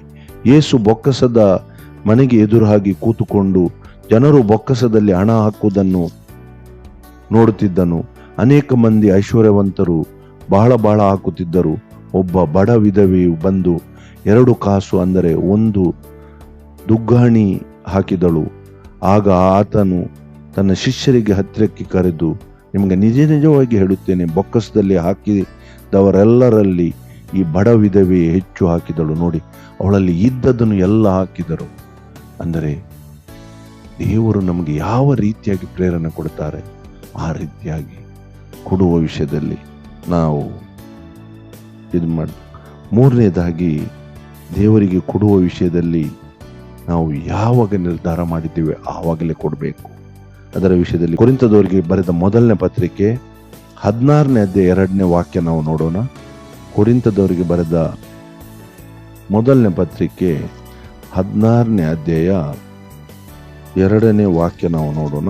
ಯೇಸು ಬೊಕ್ಕಸದ ಮನೆಗೆ ಎದುರಾಗಿ ಕೂತುಕೊಂಡು ಜನರು ಬೊಕ್ಕಸದಲ್ಲಿ ಹಣ ಹಾಕುವುದನ್ನು ನೋಡುತ್ತಿದ್ದನು. ಅನೇಕ ಮಂದಿ ಐಶ್ವರ್ಯವಂತರು ಬಹಳ ಹಾಕುತ್ತಿದ್ದರು. ಒಬ್ಬ ಬಡ ವಿಧವೆಯು ಬಂದು 2 ಕಾಸು, ಅಂದರೆ 1 ದುಗ್ಗಾಣಿ ಹಾಕಿದಳು. ಆಗ ಆತನು ತನ್ನ ಶಿಷ್ಯರಿಗೆ ಹತ್ತಿರಕ್ಕೆ ಕರೆದು, ನಿಮಗೆ ನಿಜವಾಗಿ ಹೇಳುತ್ತೇನೆ, ಬೊಕ್ಕಸದಲ್ಲಿ ಹಾಕಿದವರೆಲ್ಲರಲ್ಲಿ ಈ ಬಡ ವಿಧವೆ ಹೆಚ್ಚು ಹಾಕಿದಳು. ನೋಡಿ, ಅವಳಲ್ಲಿ ಇದ್ದದನ್ನು ಎಲ್ಲ ಹಾಕಿದರು. ಅಂದರೆ ದೇವರು ನಮಗೆ ಯಾವ ರೀತಿಯಾಗಿ ಪ್ರೇರಣೆ ಕೊಡ್ತಾರೆ ಆ ರೀತಿಯಾಗಿ ಕೊಡುವ ವಿಷಯದಲ್ಲಿ ನಾವು ಇದು ಮಾಡಿ. 3ನೇದಾಗಿ, ದೇವರಿಗೆ ಕೊಡುವ ವಿಷಯದಲ್ಲಿ ನಾವು ಯಾವಾಗ ನಿರ್ಧಾರ ಮಾಡಿದ್ದೇವೆ ಆವಾಗಲೇ ಕೊಡಬೇಕು. ಅದರ ವಿಷಯದಲ್ಲಿ ಕೊರಿಂಥದವರಿಗೆ ಬರೆದ ಮೊದಲನೇ ಪತ್ರಿಕೆ 16ನೇ ಅಧ್ಯಾಯ 2ನೇ ವಾಕ್ಯ ನಾವು ನೋಡೋಣ. ಕೊರಿಂಥದವರಿಗೆ ಬರೆದ ಮೊದಲನೇ ಪತ್ರಿಕೆ 16ನೇ ಅಧ್ಯಾಯ 2ನೇ ವಾಕ್ಯ ನಾವು ನೋಡೋಣ.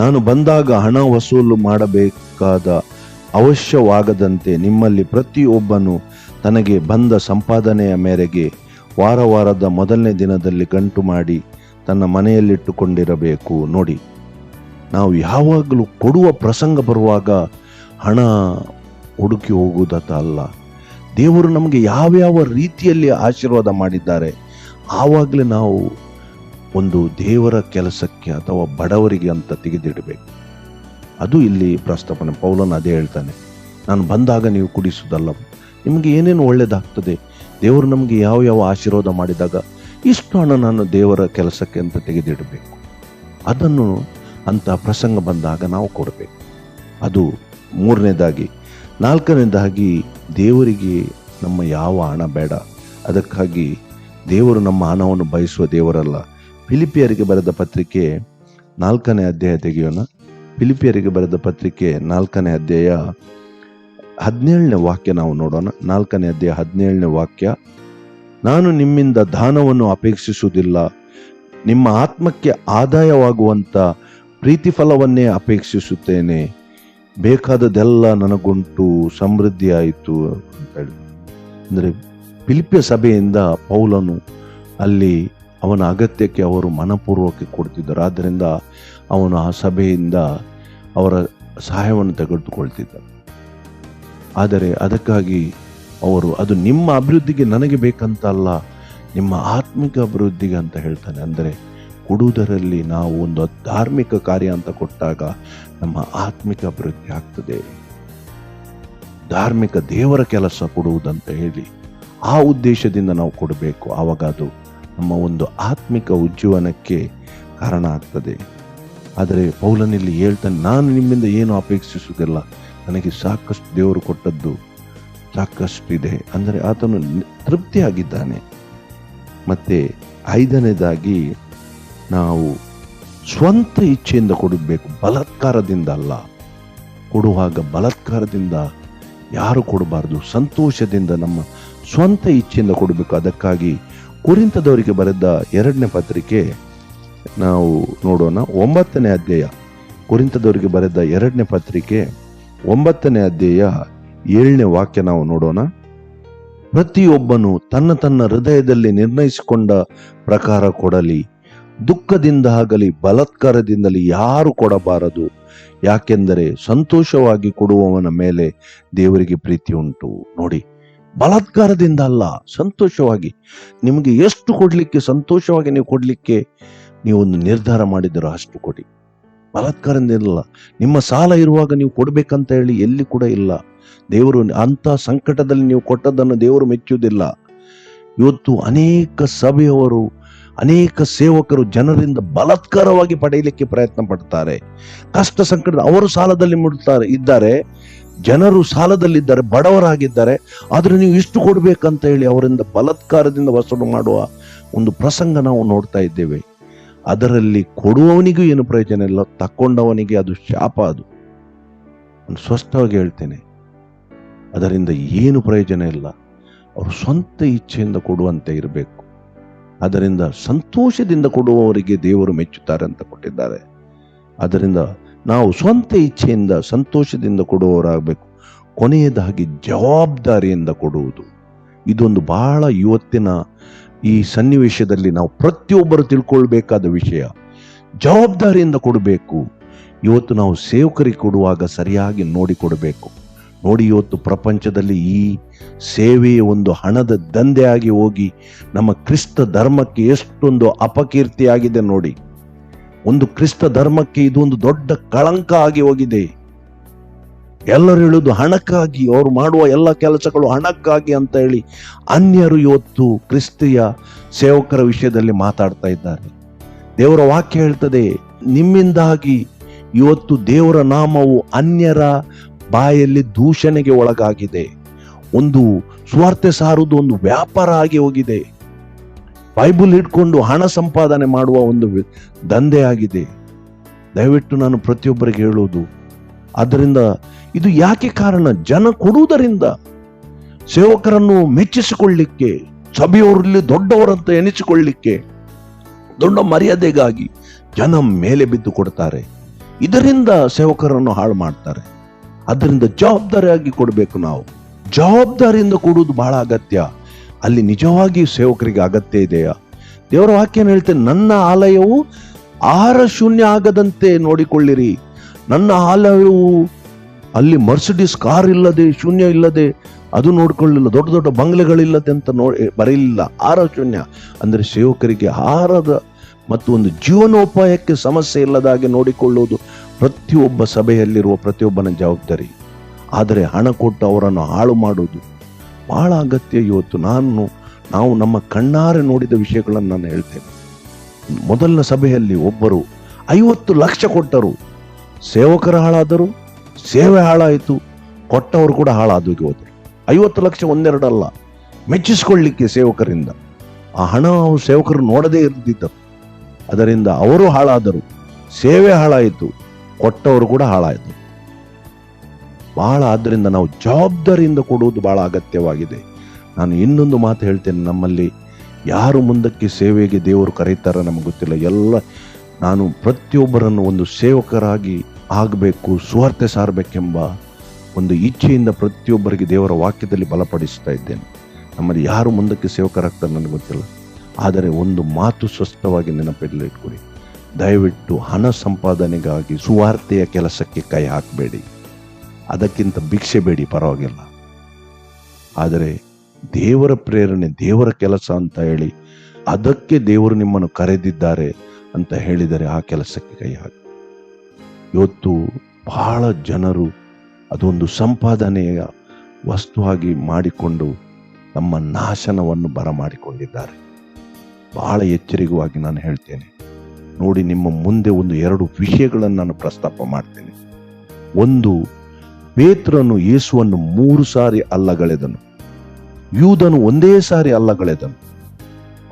ನಾನು ಬಂದಾಗ ಹಣ ವಸೂಲು ಮಾಡಬೇಕಾದ ಅವಶ್ಯವಾಗದಂತೆ ನಿಮ್ಮಲ್ಲಿ ಪ್ರತಿಯೊಬ್ಬನು ತನಗೆ ಬಂದ ಸಂಪಾದನೆಯ ಮೇರೆಗೆ ವಾರದ ಮೊದಲನೇ ದಿನದಲ್ಲಿ ಗಂಟು ಮಾಡಿ ತನ್ನ ಮನೆಯಲ್ಲಿಟ್ಟುಕೊಂಡಿರಬೇಕು. ನೋಡಿ, ನಾವು ಯಾವಾಗಲೂ ಕೊಡುವ ಪ್ರಸಂಗ ಬರುವಾಗ ಹಣ ಹುಡುಕಿ ಹೋಗುವುದತ್ತ ಅಲ್ಲ. ದೇವರು ನಮಗೆ ಯಾವ್ಯಾವ ರೀತಿಯಲ್ಲಿ ಆಶೀರ್ವಾದ ಮಾಡಿದ್ದಾರೆ ಆವಾಗಲೇ ನಾವು ಒಂದು ದೇವರ ಕೆಲಸಕ್ಕೆ ಅಥವಾ ಬಡವರಿಗೆ ಅಂತ ತೆಗೆದಿಡಬೇಕು. ಅದು ಇಲ್ಲಿ ಪ್ರಸ್ತಾಪನೆ. ಪೌಲನು ಅದೇ ಹೇಳ್ತಾನೆ, ನಾನು ಬಂದಾಗ ನೀವು ಕುಡಿಸುವುದಲ್ಲ, ನಿಮಗೆ ಏನೇನು ಒಳ್ಳೇದಾಗ್ತದೆ, ದೇವರು ನಮಗೆ ಯಾವ ಆಶೀರ್ವಾದ ಮಾಡಿದಾಗ ಇಷ್ಟು ಹಣ ನಾನು ದೇವರ ಕೆಲಸಕ್ಕೆ ಅಂತ ತೆಗೆದಿಡಬೇಕು. ಅದನ್ನು ಅಂತ ಪ್ರಸಂಗ ಬಂದಾಗ ನಾವು ಕೊಡಬೇಕು. ಅದು 3ನೇದಾಗಿ. 4ನೇದಾಗಿ, ದೇವರಿಗೆ ನಮ್ಮ ಯಾವ ಹಣ ಬೇಡ. ಅದಕ್ಕಾಗಿ ದೇವರು ನಮ್ಮ ಹಣವನ್ನು ಬಯಸುವ ದೇವರಲ್ಲ. ಫಿಲಿಪಿಯರಿಗೆ ಬರೆದ ಪತ್ರಿಕೆ 4ನೇ ಅಧ್ಯಾಯ ತೆಗೆಯೋಣ. ಫಿಲಿಪಿಯರಿಗೆ ಬರೆದ ಪತ್ರಿಕೆ 4ನೇ ಅಧ್ಯಾಯ 17ನೇ ವಾಕ್ಯ ನಾವು ನೋಡೋಣ. 4ನೇ ಅಧ್ಯಾಯ 17ನೇ ವಾಕ್ಯ, ನಾನು ನಿಮ್ಮಿಂದ ದಾನವನ್ನು ಅಪೇಕ್ಷಿಸುವುದಿಲ್ಲ, ನಿಮ್ಮ ಆತ್ಮಕ್ಕೆ ಆದಾಯವಾಗುವಂತ ಪ್ರೀತಿಫಲವನ್ನೇ ಅಪೇಕ್ಷಿಸುತ್ತೇನೆ. ಬೇಕಾದದೆಲ್ಲ ನನಗುಂಟು, ಸಮೃದ್ಧಿ ಆಯಿತು ಅಂತ ಹೇಳಿ. ಅಂದರೆ ಫಿಲಿಪಿಯ ಸಭೆಯಿಂದ ಪೌಲನು ಅಲ್ಲಿ ಅವನ ಅಗತ್ಯಕ್ಕೆ ಅವರು ಮನಪೂರ್ವಕ ಕೊಡ್ತಿದ್ದರು. ಆದ್ದರಿಂದ ಅವನು ಆ ಸಭೆಯಿಂದ ಅವರ ಸಹಾಯವನ್ನು ತೆಗೆದುಕೊಳ್ತಿದ್ದರು. ಆದರೆ ಅದಕ್ಕಾಗಿ ಅವರು, ಅದು ನಿಮ್ಮ ಅಭಿವೃದ್ಧಿಗೆ ನನಗೆ ಬೇಕಂತ ಅಲ್ಲ, ನಿಮ್ಮ ಆತ್ಮಿಕ ಅಭಿವೃದ್ಧಿಗೆ ಅಂತ ಹೇಳ್ತಾನೆ. ಅಂದರೆ ಕೊಡುವುದರಲ್ಲಿ ನಾವು ಒಂದು ಧಾರ್ಮಿಕ ಕಾರ್ಯ ಅಂತ ಕೊಟ್ಟಾಗ ನಮ್ಮ ಆತ್ಮಿಕ ಅಭಿವೃದ್ಧಿ ಆಗ್ತದೆ. ಧಾರ್ಮಿಕ ದೇವರ ಕೆಲಸ ಕೊಡುವುದಂತ ಹೇಳಿ ಆ ಉದ್ದೇಶದಿಂದ ನಾವು ಕೊಡಬೇಕು. ಆವಾಗ ಅದು ನಮ್ಮ ಒಂದು ಆತ್ಮಿಕ ಉಜ್ಜೀವನಕ್ಕೆ ಕಾರಣ ಆಗ್ತದೆ. ಆದರೆ ಪೌಲನಲ್ಲಿ ಹೇಳ್ತಾನೆ, ನಾನು ನಿಮ್ಮಿಂದ ಏನು ಅಪೇಕ್ಷಿಸುವುದಿಲ್ಲ, ನನಗೆ ಸಾಕಷ್ಟು ದೇವರು ಕೊಟ್ಟದ್ದು ಸಾಕಷ್ಟಿದೆ. ಅಂದರೆ ಆತನು ತೃಪ್ತಿಯಾಗಿದ್ದಾನೆ. ಮತ್ತೆ 5ನೇದಾಗಿ, ನಾವು ಸ್ವಂತ ಇಚ್ಛೆಯಿಂದ ಕೊಡಬೇಕು, ಬಲಾತ್ಕಾರದಿಂದ ಅಲ್ಲ. ಕೊಡುವಾಗ ಬಲಾತ್ಕಾರದಿಂದ ಯಾರು ಕೊಡಬಾರ್ದು, ಸಂತೋಷದಿಂದ ನಮ್ಮ ಸ್ವಂತ ಇಚ್ಛೆಯಿಂದ ಕೊಡಬೇಕು. ಅದಕ್ಕಾಗಿ ಕೊರಿಂಥದವರಿಗೆ ಬರೆದ 2ನೇ ಪತ್ರಿಕೆ ನಾವು ನೋಡೋಣ. 9ನೇ ಅಧ್ಯಾಯ, ಕೊರಿಂಥದವರಿಗೆ ಬರೆದ 2ನೇ ಪತ್ರಿಕೆ 9ನೇ ಅಧ್ಯಾಯ 7ನೇ ವಾಕ್ಯ ನಾವು ನೋಡೋಣ. ಪ್ರತಿಯೊಬ್ಬನು ತನ್ನ ತನ್ನ ಹೃದಯದಲ್ಲಿ ನಿರ್ಣಯಿಸಿಕೊಂಡ ಪ್ರಕಾರ ಕೊಡಲಿ, ದುಃಖದಿಂದ ಆಗಲಿ ಬಲಾತ್ಕಾರದಿಂದಲೇ ಯಾರು ಕೊಡಬಾರದು. ಯಾಕೆಂದರೆ ಸಂತೋಷವಾಗಿ ಕೊಡುವವನ ಮೇಲೆ ದೇವರಿಗೆ ಪ್ರೀತಿ ಉಂಟು. ನೋಡಿ, ಬಲಾತ್ಕಾರದಿಂದ ಅಲ್ಲ, ಸಂತೋಷವಾಗಿ ನಿಮಗೆ ಎಷ್ಟು ಕೊಡ್ಲಿಕ್ಕೆ, ಸಂತೋಷವಾಗಿ ನೀವು ಕೊಡ್ಲಿಕ್ಕೆ ನೀವು ಒಂದು ನಿರ್ಧಾರ ಮಾಡಿದ್ದೀರೋ ಅಷ್ಟು ಕೊಡಿ. ಬಲಾತ್ಕಾರದಿಂದ ಇಲ್ಲ. ನಿಮ್ಮ ಸಾಲ ಇರುವಾಗ ನೀವು ಕೊಡ್ಬೇಕಂತ ಹೇಳಿ ಎಲ್ಲಿ ಕೂಡ ಇಲ್ಲ. ದೇವರು ಅಂತ ಸಂಕಟದಲ್ಲಿ ನೀವು ಕೊಟ್ಟದ್ದನ್ನು ದೇವರು ಮೆಚ್ಚುವುದಿಲ್ಲ. ಇವತ್ತು ಅನೇಕ ಸಭೆಯವರು, ಅನೇಕ ಸೇವಕರು ಜನರಿಂದ ಬಲಾತ್ಕಾರವಾಗಿ ಪಡೆಯಲಿಕ್ಕೆ ಪ್ರಯತ್ನ ಪಡ್ತಾರೆ. ಕಷ್ಟ ಸಂಕಟ, ಅವರು ಸಾಲದಲ್ಲಿ ಇದ್ದಾರೆ, ಜನರು ಸಾಲದಲ್ಲಿದ್ದಾರೆ, ಬಡವರಾಗಿದ್ದಾರೆ. ಆದ್ರೆ ನೀವು ಇಷ್ಟು ಕೊಡ್ಬೇಕಂತ ಹೇಳಿ ಅವರಿಂದ ಬಲಾತ್ಕಾರದಿಂದ ವಸೂಲು ಮಾಡುವ ಒಂದು ಪ್ರಸಂಗ ನಾವು ನೋಡ್ತಾ ಇದ್ದೇವೆ. ಅದರಲ್ಲಿ ಕೊಡುವವನಿಗೂ ಏನು ಪ್ರಯೋಜನ ಇಲ್ಲ, ತಕ್ಕೊಂಡವನಿಗೆ ಅದು ಶಾಪ. ಅದು ನಾನು ಸ್ಪಷ್ಟವಾಗಿ ಹೇಳ್ತೇನೆ, ಅದರಿಂದ ಏನು ಪ್ರಯೋಜನ ಇಲ್ಲ. ಅವರು ಸ್ವಂತ ಇಚ್ಛೆಯಿಂದ ಕೊಡುವಂತೆ ಇರಬೇಕು. ಅದರಿಂದ ಸಂತೋಷದಿಂದ ಕೊಡುವವರಿಗೆ ದೇವರು ಮೆಚ್ಚುತ್ತಾರೆ ಅಂತ ಕೊಟ್ಟಿದ್ದಾರೆ. ಅದರಿಂದ ನಾವು ಸ್ವಂತ ಇಚ್ಛೆಯಿಂದ ಸಂತೋಷದಿಂದ ಕೊಡುವವರಾಗಬೇಕು. ಕೊನೆಯದಾಗಿ ಜವಾಬ್ದಾರಿಯಿಂದ ಕೊಡುವುದು. ಇದೊಂದು ಬಹಳ ಇವತ್ತಿನ ಈ ಸನ್ನಿವೇಶದಲ್ಲಿ ನಾವು ಪ್ರತಿಯೊಬ್ಬರು ತಿಳ್ಕೊಳ್ಬೇಕಾದ ವಿಷಯ. ಜವಾಬ್ದಾರಿಯಿಂದ ಕೊಡಬೇಕು. ಇವತ್ತು ನಾವು ಸೇವಕರಿಗೆ ಕೊಡುವಾಗ ಸರಿಯಾಗಿ ನೋಡಿ ಕೊಡಬೇಕು. ನೋಡಿ, ಇವತ್ತು ಪ್ರಪಂಚದಲ್ಲಿ ಈ ಸೇವೆಯ ಒಂದು ಹಣದ ದಂಧೆಯಾಗಿ ಹೋಗಿ ನಮ್ಮ ಕ್ರಿಸ್ತ ಧರ್ಮಕ್ಕೆ ಎಷ್ಟೊಂದು ಅಪಕೀರ್ತಿಯಾಗಿದೆ ನೋಡಿ. ಒಂದು ಕ್ರಿಸ್ತ ಧರ್ಮಕ್ಕೆ ಇದು ಒಂದು ದೊಡ್ಡ ಕಳಂಕ ಆಗಿ ಹೋಗಿದೆ. ಎಲ್ಲರೂ ಹೇಳುವುದು ಹಣಕ್ಕಾಗಿ, ಅವರು ಮಾಡುವ ಎಲ್ಲ ಕೆಲಸಗಳು ಹಣಕ್ಕಾಗಿ ಅಂತ ಹೇಳಿ ಅನ್ಯರು ಇವತ್ತು ಕ್ರಿಸ್ತಿಯ ಸೇವಕರ ವಿಷಯದಲ್ಲಿ ಮಾತಾಡ್ತಾ ಇದ್ದಾರೆ. ದೇವರ ವಾಕ್ಯ ಹೇಳ್ತದೆ, ನಿಮ್ಮಿಂದಾಗಿ ಇವತ್ತು ದೇವರ ನಾಮವು ಅನ್ಯರ ಬಾಯಲ್ಲಿ ದೂಷಣೆಗೆ ಒಳಗಾಗಿದೆ. ಒಂದು ಸ್ವಾರ್ಥ ಸಾರುವುದು ಒಂದು ವ್ಯಾಪಾರ ಆಗಿ ಹೋಗಿದೆ. ಬೈಬಲ್ ಇಟ್ಕೊಂಡು ಹಣ ಸಂಪಾದನೆ ಮಾಡುವ ಒಂದು ದಂಧೆ ಆಗಿದೆ. ದಯವಿಟ್ಟು ನಾನು ಪ್ರತಿಯೊಬ್ಬರಿಗೆ ಹೇಳುವುದು, ಆದ್ದರಿಂದ ಇದು ಯಾಕೆ ಕಾರಣ? ಜನ ಕೊಡುವುದರಿಂದ, ಸೇವಕರನ್ನು ಮೆಚ್ಚಿಸಿಕೊಳ್ಳಿಕ್ಕೆ, ಸಭೆಯವರಲ್ಲಿ ದೊಡ್ಡವರಂತ ಎನಿಸಿಕೊಳ್ಳಿಕ್ಕೆ, ದೊಡ್ಡ ಮರ್ಯಾದೆಗಾಗಿ ಜನ ಮೇಲೆ ಬಿದ್ದು ಕೊಡ್ತಾರೆ. ಇದರಿಂದ ಸೇವಕರನ್ನು ಹಾಳು ಮಾಡ್ತಾರೆ. ಅದರಿಂದ ಜವಾಬ್ದಾರಿಯಾಗಿ ಕೊಡಬೇಕು. ನಾವು ಜವಾಬ್ದಾರಿಯಿಂದ ಕೊಡುವುದು ಬಹಳ ಅಗತ್ಯ. ಅಲ್ಲಿ ನಿಜವಾಗಿ ಸೇವಕರಿಗೆ ಅಗತ್ಯ ಇದೆಯಾ? ದೇವರ ವಾಕ್ಯನ ಹೇಳ್ತೇನೆ, ನನ್ನ ಆಲಯವು ಆಹಾರ ಶೂನ್ಯ ಆಗದಂತೆ ನೋಡಿಕೊಳ್ಳಿರಿ. ನನ್ನ ಆಲಯವು ಅಲ್ಲಿ ಮರ್ಸಿಡೀಸ್ ಕಾರ್ ಇಲ್ಲದೆ, ಶೂನ್ಯ ಇಲ್ಲದೆ, ಅದು ನೋಡ್ಕೊಳ್ಳಿಲ್ಲ, ದೊಡ್ಡ ದೊಡ್ಡ ಬಂಗ್ಲೆಗಳಿಲ್ಲದೆ ಅಂತ ಬರೀಲಿಲ್ಲ. ಆಹಾರ ಶೂನ್ಯ ಅಂದ್ರೆ ಸೇವಕರಿಗೆ ಆಹಾರದ ಮತ್ತು ಒಂದು ಜೀವನೋಪಾಯಕ್ಕೆ ಸಮಸ್ಯೆ ಇಲ್ಲದ ಹಾಗೆ ನೋಡಿಕೊಳ್ಳುವುದು ಪ್ರತಿಯೊಬ್ಬ ಸಭೆಯಲ್ಲಿರುವ ಪ್ರತಿಯೊಬ್ಬನ ಜವಾಬ್ದಾರಿ. ಆದರೆ ಹಣ ಕೊಟ್ಟು ಅವರನ್ನು ಹಾಳು ಮಾಡುವುದು ಬಹಳ ಅಗತ್ಯ. ಇವತ್ತು ನಾವು ನಮ್ಮ ಕಣ್ಣಾರೆ ನೋಡಿದ ವಿಷಯಗಳನ್ನು ನಾನು ಹೇಳ್ತೇನೆ. ಮೊದಲನ ಸಭೆಯಲ್ಲಿ ಒಬ್ಬರು 50 ಲಕ್ಷ ಕೊಟ್ಟರು, ಸೇವಕರು ಹಾಳಾದರು, ಸೇವೆ ಹಾಳಾಯಿತು, ಕೊಟ್ಟವರು ಕೂಡ ಹಾಳಾದೋಗಿ ಹೋದರು. 50 ಲಕ್ಷ ಒಂದೆರಡಲ್ಲ, ಮೆಚ್ಚಿಸಿಕೊಳ್ಳಿಕ್ಕೆ ಸೇವಕರಿಂದ ಆ ಹಣ ಸೇವಕರು ನೋಡದೇ ಇರ್ತಿದ್ದರು. ಅದರಿಂದ ಅವರು ಹಾಳಾದರು, ಸೇವೆ ಹಾಳಾಯಿತು, ಕೊಟ್ಟವರು ಕೂಡ ಹಾಳಾಯಿತು. ಬಹಳ ಆದ್ದರಿಂದ ನಾವು ಜವಾಬ್ದಾರಿಯಿಂದ ಕೊಡುವುದು ಬಹಳ ಅಗತ್ಯವಾಗಿದೆ. ನಾನು ಇನ್ನೊಂದು ಮಾತು ಹೇಳ್ತೇನೆ, ನಮ್ಮಲ್ಲಿ ಯಾರು ಮುಂದಕ್ಕೆ ಸೇವೆಗೆ ದೇವರು ಕರೀತಾರ ನಮಗೆ ಗೊತ್ತಿಲ್ಲ. ನಾನು ಪ್ರತಿಯೊಬ್ಬರನ್ನು ಒಂದು ಸೇವಕರಾಗಿ ಆಗಬೇಕು, ಸುವಾರ್ತೆ ಸಾರಬೇಕೆಂಬ ಒಂದು ಇಚ್ಛೆಯಿಂದ ಪ್ರತಿಯೊಬ್ಬರಿಗೆ ದೇವರ ವಾಕ್ಯದಲ್ಲಿ ಬಲಪಡಿಸ್ತಾ ಇದ್ದೇನೆ. ನಮ್ಮಲ್ಲಿ ಯಾರು ಮುಂದಕ್ಕೆ ಸೇವಕರಾಗ್ತಾರೆ ನನಗೆ ಗೊತ್ತಿಲ್ಲ. ಆದರೆ ಒಂದು ಮಾತು ಸ್ಪಷ್ಟವಾಗಿ ನೆನಪಿನಲ್ಲಿ ಇಟ್ಕೊಳ್ಳಿ, ದಯವಿಟ್ಟು ಹಣ ಸಂಪಾದನೆಗಾಗಿ ಸುವಾರ್ತೆಯ ಕೆಲಸಕ್ಕೆ ಕೈ ಹಾಕಬೇಡಿ. ಅದಕ್ಕಿಂತ ಭಿಕ್ಷೆ ಬೇಡಿ, ಪರವಾಗಿಲ್ಲ. ಆದರೆ ದೇವರ ಪ್ರೇರಣೆ, ದೇವರ ಕೆಲಸ ಅಂತ ಹೇಳಿ ಅದಕ್ಕೆ ದೇವರು ನಿಮ್ಮನ್ನು ಕರೆದಿದ್ದಾರೆ ಅಂತ ಹೇಳಿದರೆ ಆ ಕೆಲಸಕ್ಕೆ ಕೈ ಹಾಕಿ. ಇವತ್ತು ಬಹಳ ಜನರು ಅದೊಂದು ಸಂಪಾದನೆಯ ವಸ್ತುವಾಗಿ ಮಾಡಿಕೊಂಡು ನಮ್ಮ ನಾಶನವನ್ನು ಬರಮಾಡಿಕೊಂಡಿದ್ದಾರೆ. ಬಹಳ ಎಚ್ಚರಿಕೆಯಾಗಿ ನಾನು ಹೇಳ್ತೇನೆ. ನೋಡಿ, ನಿಮ್ಮ ಮುಂದೆ 2 ವಿಷಯಗಳನ್ನು ನಾನು ಪ್ರಸ್ತಾಪ ಮಾಡ್ತೇನೆ. ಒಂದು, ಪೇತ್ರನು ಯೇಸುವನ್ನು 3 ಸಾರಿ ಅಲ್ಲಗಳೆದನು, ಯೂದನು ಒಂದೇ ಸಾರಿ ಅಲ್ಲಗಳೆದನು.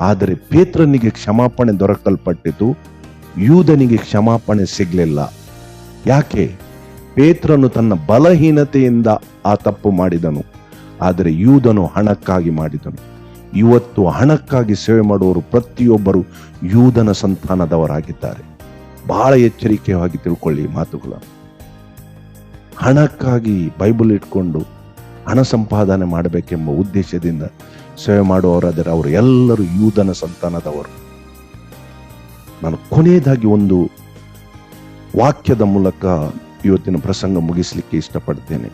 ಆದರೆ ಪೇತ್ರನಿಗೆ ಕ್ಷಮಾಪಣೆ ದೊರಕಲ್ಪಟ್ಟಿತು, ಯೂದನಿಗೆ ಕ್ಷಮಾಪಣೆ ಸಿಗಲಿಲ್ಲ. ಯಾಕೆ? ಪೇತ್ರನು ತನ್ನ ಬಲಹೀನತೆಯಿಂದ ಆ ತಪ್ಪು ಮಾಡಿದನು, ಆದರೆ ಯೂದನು ಹಣಕ್ಕಾಗಿ ಮಾಡಿದನು. ಇವತ್ತು ಹಣಕ್ಕಾಗಿ ಸೇವೆ ಮಾಡುವವರು ಪ್ರತಿಯೊಬ್ಬರು ಯೂದನ ಸಂತಾನದವರಾಗಿದ್ದಾರೆ. ಬಹಳ ಎಚ್ಚರಿಕೆಯಾಗಿ ತಿಳ್ಕೊಳ್ಳಿ ಮಾತುಗಳ. ಹಣಕ್ಕಾಗಿ ಬೈಬಲ್ ಇಟ್ಕೊಂಡು ಹಣ ಸಂಪಾದನೆ ಮಾಡಬೇಕೆಂಬ ಉದ್ದೇಶದಿಂದ ಸೇವೆ ಮಾಡುವವರಾದರೆ ಅವರು ಎಲ್ಲರೂ ಯೂದನ ಸಂತಾನದವರು. ನಾನು ಕೊನೆಯದಾಗಿ ಒಂದು ವಾಕ್ಯದ ಮೂಲಕ ಇವತ್ತಿನ ಪ್ರಸಂಗ ಮುಗಿಸಲಿಕ್ಕೆ ಇಷ್ಟಪಡ್ತೇನೆ.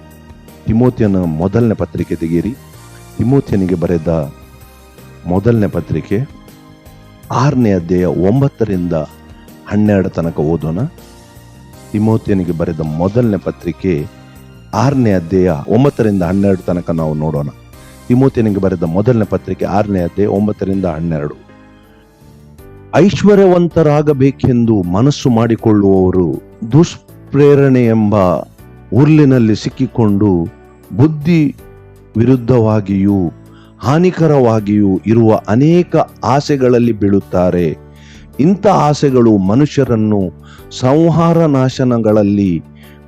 ತಿಮೋಥಿಯನ ಮೊದಲನೇ ಪತ್ರಿಕೆ ತೆಗೆಯಿರಿ. ತಿಮೋಥಿಯನಿಗೆ ಬರೆದ ಮೊದಲನೇ ಪತ್ರಿಕೆ 6ನೇ ಅಧ್ಯಾಯ 9ರಿಂದ 12 ತನಕ ಓದೋಣ. ತಿಮೋಥಿಯನಿಗೆ ಬರೆದ ಮೊದಲನೇ ಪತ್ರಿಕೆ 6ನೇ ಅಧ್ಯಾಯ 9ರಿಂದ 12 ತನಕ ನಾವು ನೋಡೋಣ. ತಿಮೋಥಿಯನಿಗೆ ಬರೆದ ಮೊದಲನೇ ಪತ್ರಿಕೆ 6ನೇ ಅಧ್ಯಾಯ 9ರಿಂದ 12. ಐಶ್ವರ್ಯವಂತರಾಗಬೇಕೆಂದು ಮನಸ್ಸು ಮಾಡಿಕೊಳ್ಳುವವರು ದುಷ್ಪ್ರೇರಣೆ ಎಂಬ ಉರ್ಲಿನಲ್ಲಿ ಸಿಕ್ಕಿಕೊಂಡು ಬುದ್ಧಿ ವಿರುದ್ಧವಾಗಿಯೂ ಹಾನಿಕರವಾಗಿಯೂ ಇರುವ ಅನೇಕ ಆಸೆಗಳಲ್ಲಿ ಬೀಳುತ್ತಾರೆ. ಇಂಥ ಆಸೆಗಳು ಮನುಷ್ಯರನ್ನು ಸಂಹಾರ ನಾಶನಗಳಲ್ಲಿ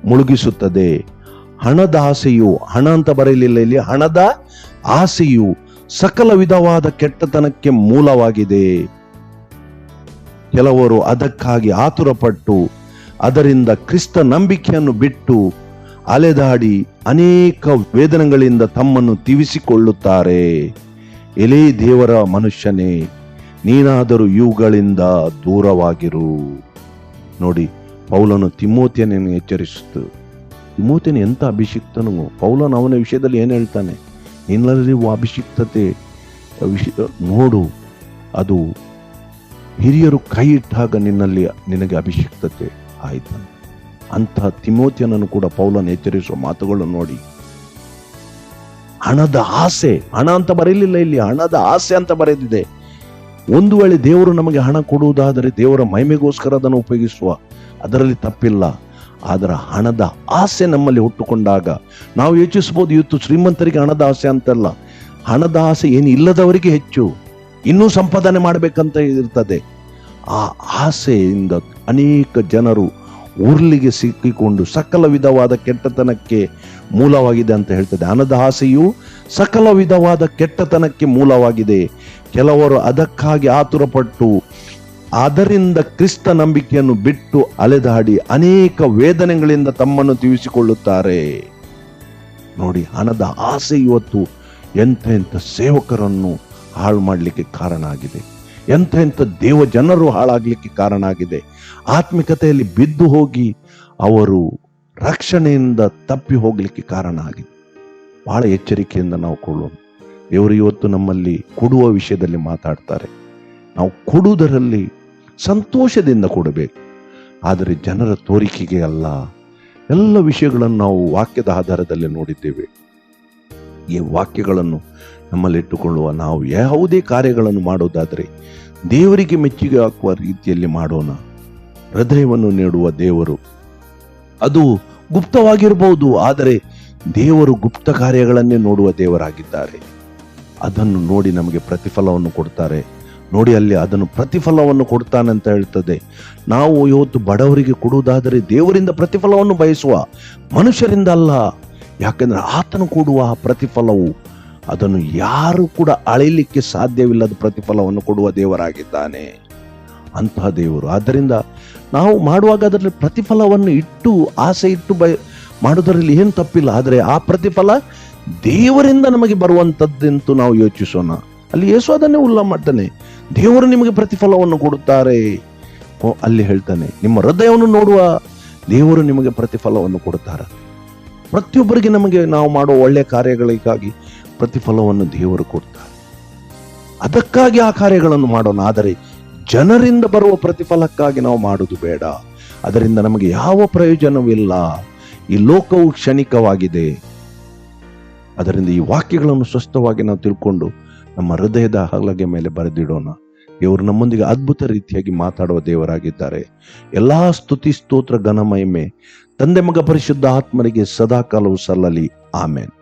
ಮುಳುಗಿಸುತ್ತದೆ. ಹಣದ ಆಸೆಯು, ಹಣ ಅಂತ ಬರೆಯಲಿಲ್ಲ ಇಲ್ಲಿ, ಹಣದ ಆಸೆಯು ಸಕಲ ವಿಧವಾದ ಕೆಟ್ಟತನಕ್ಕೆ ಮೂಲವಾಗಿದೆ. ಕೆಲವರು ಅದಕ್ಕಾಗಿ ಆತುರಪಟ್ಟು ಅದರಿಂದ ಕ್ರಿಸ್ತ ನಂಬಿಕೆಯನ್ನು ಬಿಟ್ಟು ಅಲೆದಾಡಿ ಅನೇಕ ವೇದನೆಗಳಿಂದ ತಮ್ಮನ್ನು ತಿವಿಸಿಕೊಳ್ಳುತ್ತಾರೆ. ಎಲೇ ದೇವರ ಮನುಷ್ಯನೇ, ನೀನಾದರೂ ಇವುಗಳಿಂದ ದೂರವಾಗಿರು. ನೋಡಿ, ಪೌಲನು ತಿಮೋತಿಯನನ್ನು ಎಚ್ಚರಿಸಿತು. ತಿಮೋತಿಯನು ಎಂತ ಅಭಿಷಿಕ್ತನು. ಪೌಲನು ಅವನ ವಿಷಯದಲ್ಲಿ ಏನು ಹೇಳ್ತಾನೆ? ನಿನ್ನಲ್ಲಿ ಅಭಿಷಿಕ್ತತೆ ನೋಡು, ಅದು ಹಿರಿಯರು ಕೈ ಇಟ್ಟಾಗ ನಿನಗೆ ಅಭಿಷಿಕ್ತತೆ ಆಯ್ತಂತೆ. ಅಂತಹ ತಿಮೋತಿಯನನ್ನು ಕೂಡ ಪೌಲನು ಎಚ್ಚರಿಸುವ ಮಾತುಗಳನ್ನು ನೋಡಿ. ಹಣದ ಆಸೆ, ಹಣ ಅಂತ ಬರೀಲಿಲ್ಲ ಇಲ್ಲಿ, ಹಣದ ಆಸೆ ಅಂತ ಬರೆದಿದೆ. ಒಂದು ವೇಳೆ ದೇವರು ನಮಗೆ ಹಣ ಕೊಡುವುದಾದರೆ ದೇವರ ಮಹಿಮೆಗೋಸ್ಕರ ಅದನ್ನು ಉಪಯೋಗಿಸುವ, ಅದರಲ್ಲಿ ತಪ್ಪಿಲ್ಲ. ಆದರೆ ಹಣದ ಆಸೆ ನಮ್ಮಲ್ಲಿ ಹುಟ್ಟುಕೊಂಡಾಗ ನಾವು ಯೋಚಿಸಬಹುದು, ಇವತ್ತು ಶ್ರೀಮಂತರಿಗೆ ಹಣದ ಆಸೆ ಅಂತಲ್ಲ, ಹಣದ ಆಸೆ ಏನು ಇಲ್ಲದವರಿಗೆ ಹೆಚ್ಚು, ಇನ್ನೂ ಸಂಪಾದನೆ ಮಾಡಬೇಕಂತ ಇರ್ತದೆ. ಆ ಆಸೆಯಿಂದ ಅನೇಕ ಜನರು ಉರ್ಲಿಗೆ ಸಿಕ್ಕಿಕೊಂಡು ಸಕಲ ವಿಧವಾದ ಕೆಟ್ಟತನಕ್ಕೆ ಮೂಲವಾಗಿದೆ ಅಂತ ಹೇಳ್ತದೆ. ಹಣದ ಆಸೆಯು ಸಕಲ ವಿಧವಾದ ಕೆಟ್ಟತನಕ್ಕೆ ಮೂಲವಾಗಿದೆ. ಕೆಲವರು ಅದಕ್ಕಾಗಿ ಆತುರಪಟ್ಟು ಅದರಿಂದ ಕ್ರಿಸ್ತ ನಂಬಿಕೆಯನ್ನು ಬಿಟ್ಟು ಅಲೆದಾಡಿ ಅನೇಕ ವೇದನೆಗಳಿಂದ ತಮ್ಮನ್ನು ತಿವಿಸಿಕೊಳ್ಳುತ್ತಾರೆ. ನೋಡಿ, ಹಣದ ಆಸೆ ಇವತ್ತು ಎಂಥ ಸೇವಕರನ್ನು ಹಾಳು ಮಾಡಲಿಕ್ಕೆ ಕಾರಣ ಆಗಿದೆ. ಎಂಥ ದೇವ ಜನರು ಹಾಳಾಗಲಿಕ್ಕೆ ಕಾರಣ ಆಗಿದೆ. ಆತ್ಮಿಕತೆಯಲ್ಲಿ ಬಿದ್ದು ಹೋಗಿ ಅವರು ರಕ್ಷಣೆಯಿಂದ ತಪ್ಪಿ ಹೋಗಲಿಕ್ಕೆ ಕಾರಣ ಆಗಿದೆ. ಬಹಳ ಎಚ್ಚರಿಕೆಯಿಂದ ನಾವು ಕೊಳ್ಳೋಣ. ದೇವರು ಇವತ್ತು ನಮ್ಮಲ್ಲಿ ಕೊಡುವ ವಿಷಯದಲ್ಲಿ ಮಾತಾಡ್ತಾರೆ. ನಾವು ಕೊಡುವುದರಲ್ಲಿ ಸಂತೋಷದಿಂದ ಕೊಡಬೇಕು, ಆದರೆ ಜನರ ತೋರಿಕೆಗೆ ಅಲ್ಲ. ಎಲ್ಲ ವಿಷಯಗಳನ್ನು ನಾವು ವಾಕ್ಯದ ಆಧಾರದಲ್ಲಿ ನೋಡಿದ್ದೇವೆ. ಈ ವಾಕ್ಯಗಳನ್ನು ನಮ್ಮಲ್ಲಿಟ್ಟುಕೊಳ್ಳುವ ನಾವು ಯಾವುದೇ ಕಾರ್ಯಗಳನ್ನು ಮಾಡೋದಾದರೆ ದೇವರಿಗೆ ಮೆಚ್ಚುಗೆ ಹಾಕುವ ರೀತಿಯಲ್ಲಿ ಮಾಡೋಣ. ಹೃದಯವನ್ನು ನೀಡುವ ದೇವರು ಅದು ಗುಪ್ತವಾಗಿರಬಹುದು, ಆದರೆ ದೇವರು ಗುಪ್ತ ಕಾರ್ಯಗಳನ್ನೇ ನೋಡುವ ದೇವರಾಗಿದ್ದಾರೆ. ಅದನ್ನು ನೋಡಿ ನಮಗೆ ಪ್ರತಿಫಲವನ್ನು ಕೊಡ್ತಾರೆ. ನೋಡಿ, ಅಲ್ಲಿ ಅದನ್ನು ಪ್ರತಿಫಲವನ್ನು ಕೊಡ್ತಾನೆ ಅಂತ ಹೇಳ್ತದೆ. ನಾವು ಇವತ್ತು ಬಡವರಿಗೆ ಕೊಡುವುದಾದರೆ ದೇವರಿಂದ ಪ್ರತಿಫಲವನ್ನು ಬಯಸುವ, ಮನುಷ್ಯರಿಂದ ಅಲ್ಲ. ಯಾಕೆಂದ್ರೆ ಆತನು ಕೊಡುವ ಪ್ರತಿಫಲವು ಅದನ್ನು ಯಾರು ಕೂಡ ಅಳೆಯಲಿಕ್ಕೆ ಸಾಧ್ಯವಿಲ್ಲದ ಪ್ರತಿಫಲವನ್ನು ಕೊಡುವ ದೇವರಾಗಿದ್ದಾನೆ, ಅಂತಹ ದೇವರು. ಆದ್ದರಿಂದ ನಾವು ಮಾಡುವಾಗ ಅದರಲ್ಲಿ ಪ್ರತಿಫಲವನ್ನು ಇಟ್ಟು ಆಸೆ ಇಟ್ಟು ಮಾಡುವುದರಲ್ಲಿ ಏನು ತಪ್ಪಿಲ್ಲ. ಆದರೆ ಆ ಪ್ರತಿಫಲ ದೇವರಿಂದ ನಮಗೆ ಬರುವಂಥದ್ದೆಂತೂ ನಾವು ಯೋಚಿಸೋಣ. ಅಲ್ಲಿ ಯೇಸು ಅದನ್ನೇ ಉಲ್ಲೇಖ ಮಾಡ್ತಾನೆ, ದೇವರು ನಿಮಗೆ ಪ್ರತಿಫಲವನ್ನು ಕೊಡುತ್ತಾರೆ. ಅಲ್ಲಿ ಹೇಳ್ತಾನೆ, ನಿಮ್ಮ ಹೃದಯವನ್ನು ನೋಡುವ ದೇವರು ನಿಮಗೆ ಪ್ರತಿಫಲವನ್ನು ಕೊಡುತ್ತಾರೆ. ಪ್ರತಿಯೊಬ್ಬರಿಗೆ ನಮಗೆ ನಾವು ಮಾಡುವ ಒಳ್ಳೆಯ ಕಾರ್ಯಗಳಿಗಾಗಿ ಪ್ರತಿಫಲವನ್ನು ದೇವರು ಕೊಡ್ತಾರೆ. ಅದಕ್ಕಾಗಿ ಆ ಕಾರ್ಯಗಳನ್ನು ಮಾಡೋಣ. ಆದರೆ ಜನರಿಂದ ಬರುವ ಪ್ರತಿಫಲಕ್ಕಾಗಿ ನಾವು ಮಾಡುವುದು ಬೇಡ. ಅದರಿಂದ ನಮಗೆ ಯಾವ ಪ್ರಯೋಜನವಿಲ್ಲ. ಈ ಲೋಕವು ಕ್ಷಣಿಕವಾಗಿದೆ. ಅದರಿಂದ ಈ ವಾಕ್ಯಗಳನ್ನು ಸ್ಪಷ್ಟವಾಗಿ ನಾವು ತಿಳ್ಕೊಂಡು ನಮ್ಮ ಹೃದಯದ ಹಲಗೆ ಮೇಲೆ ಬರೆದಿಡೋಣ. ದೇವರು ನಮ್ಮೊಂದಿಗೆ ಅದ್ಭುತ ರೀತಿಯಾಗಿ ಮಾತಾಡುವ ದೇವರಾಗಿದ್ದಾರೆ. ಎಲ್ಲಾ ಸ್ತುತಿ ಸ್ತೋತ್ರ ಘನ ಮಹಿಮೆ ತಂದೆ ಮಗ ಪರಿಶುದ್ಧ ಆತ್ಮರಿಗೆ ಸದಾಕಾಲವೂ ಸಲ್ಲಲಿ. ಆಮೇನ್.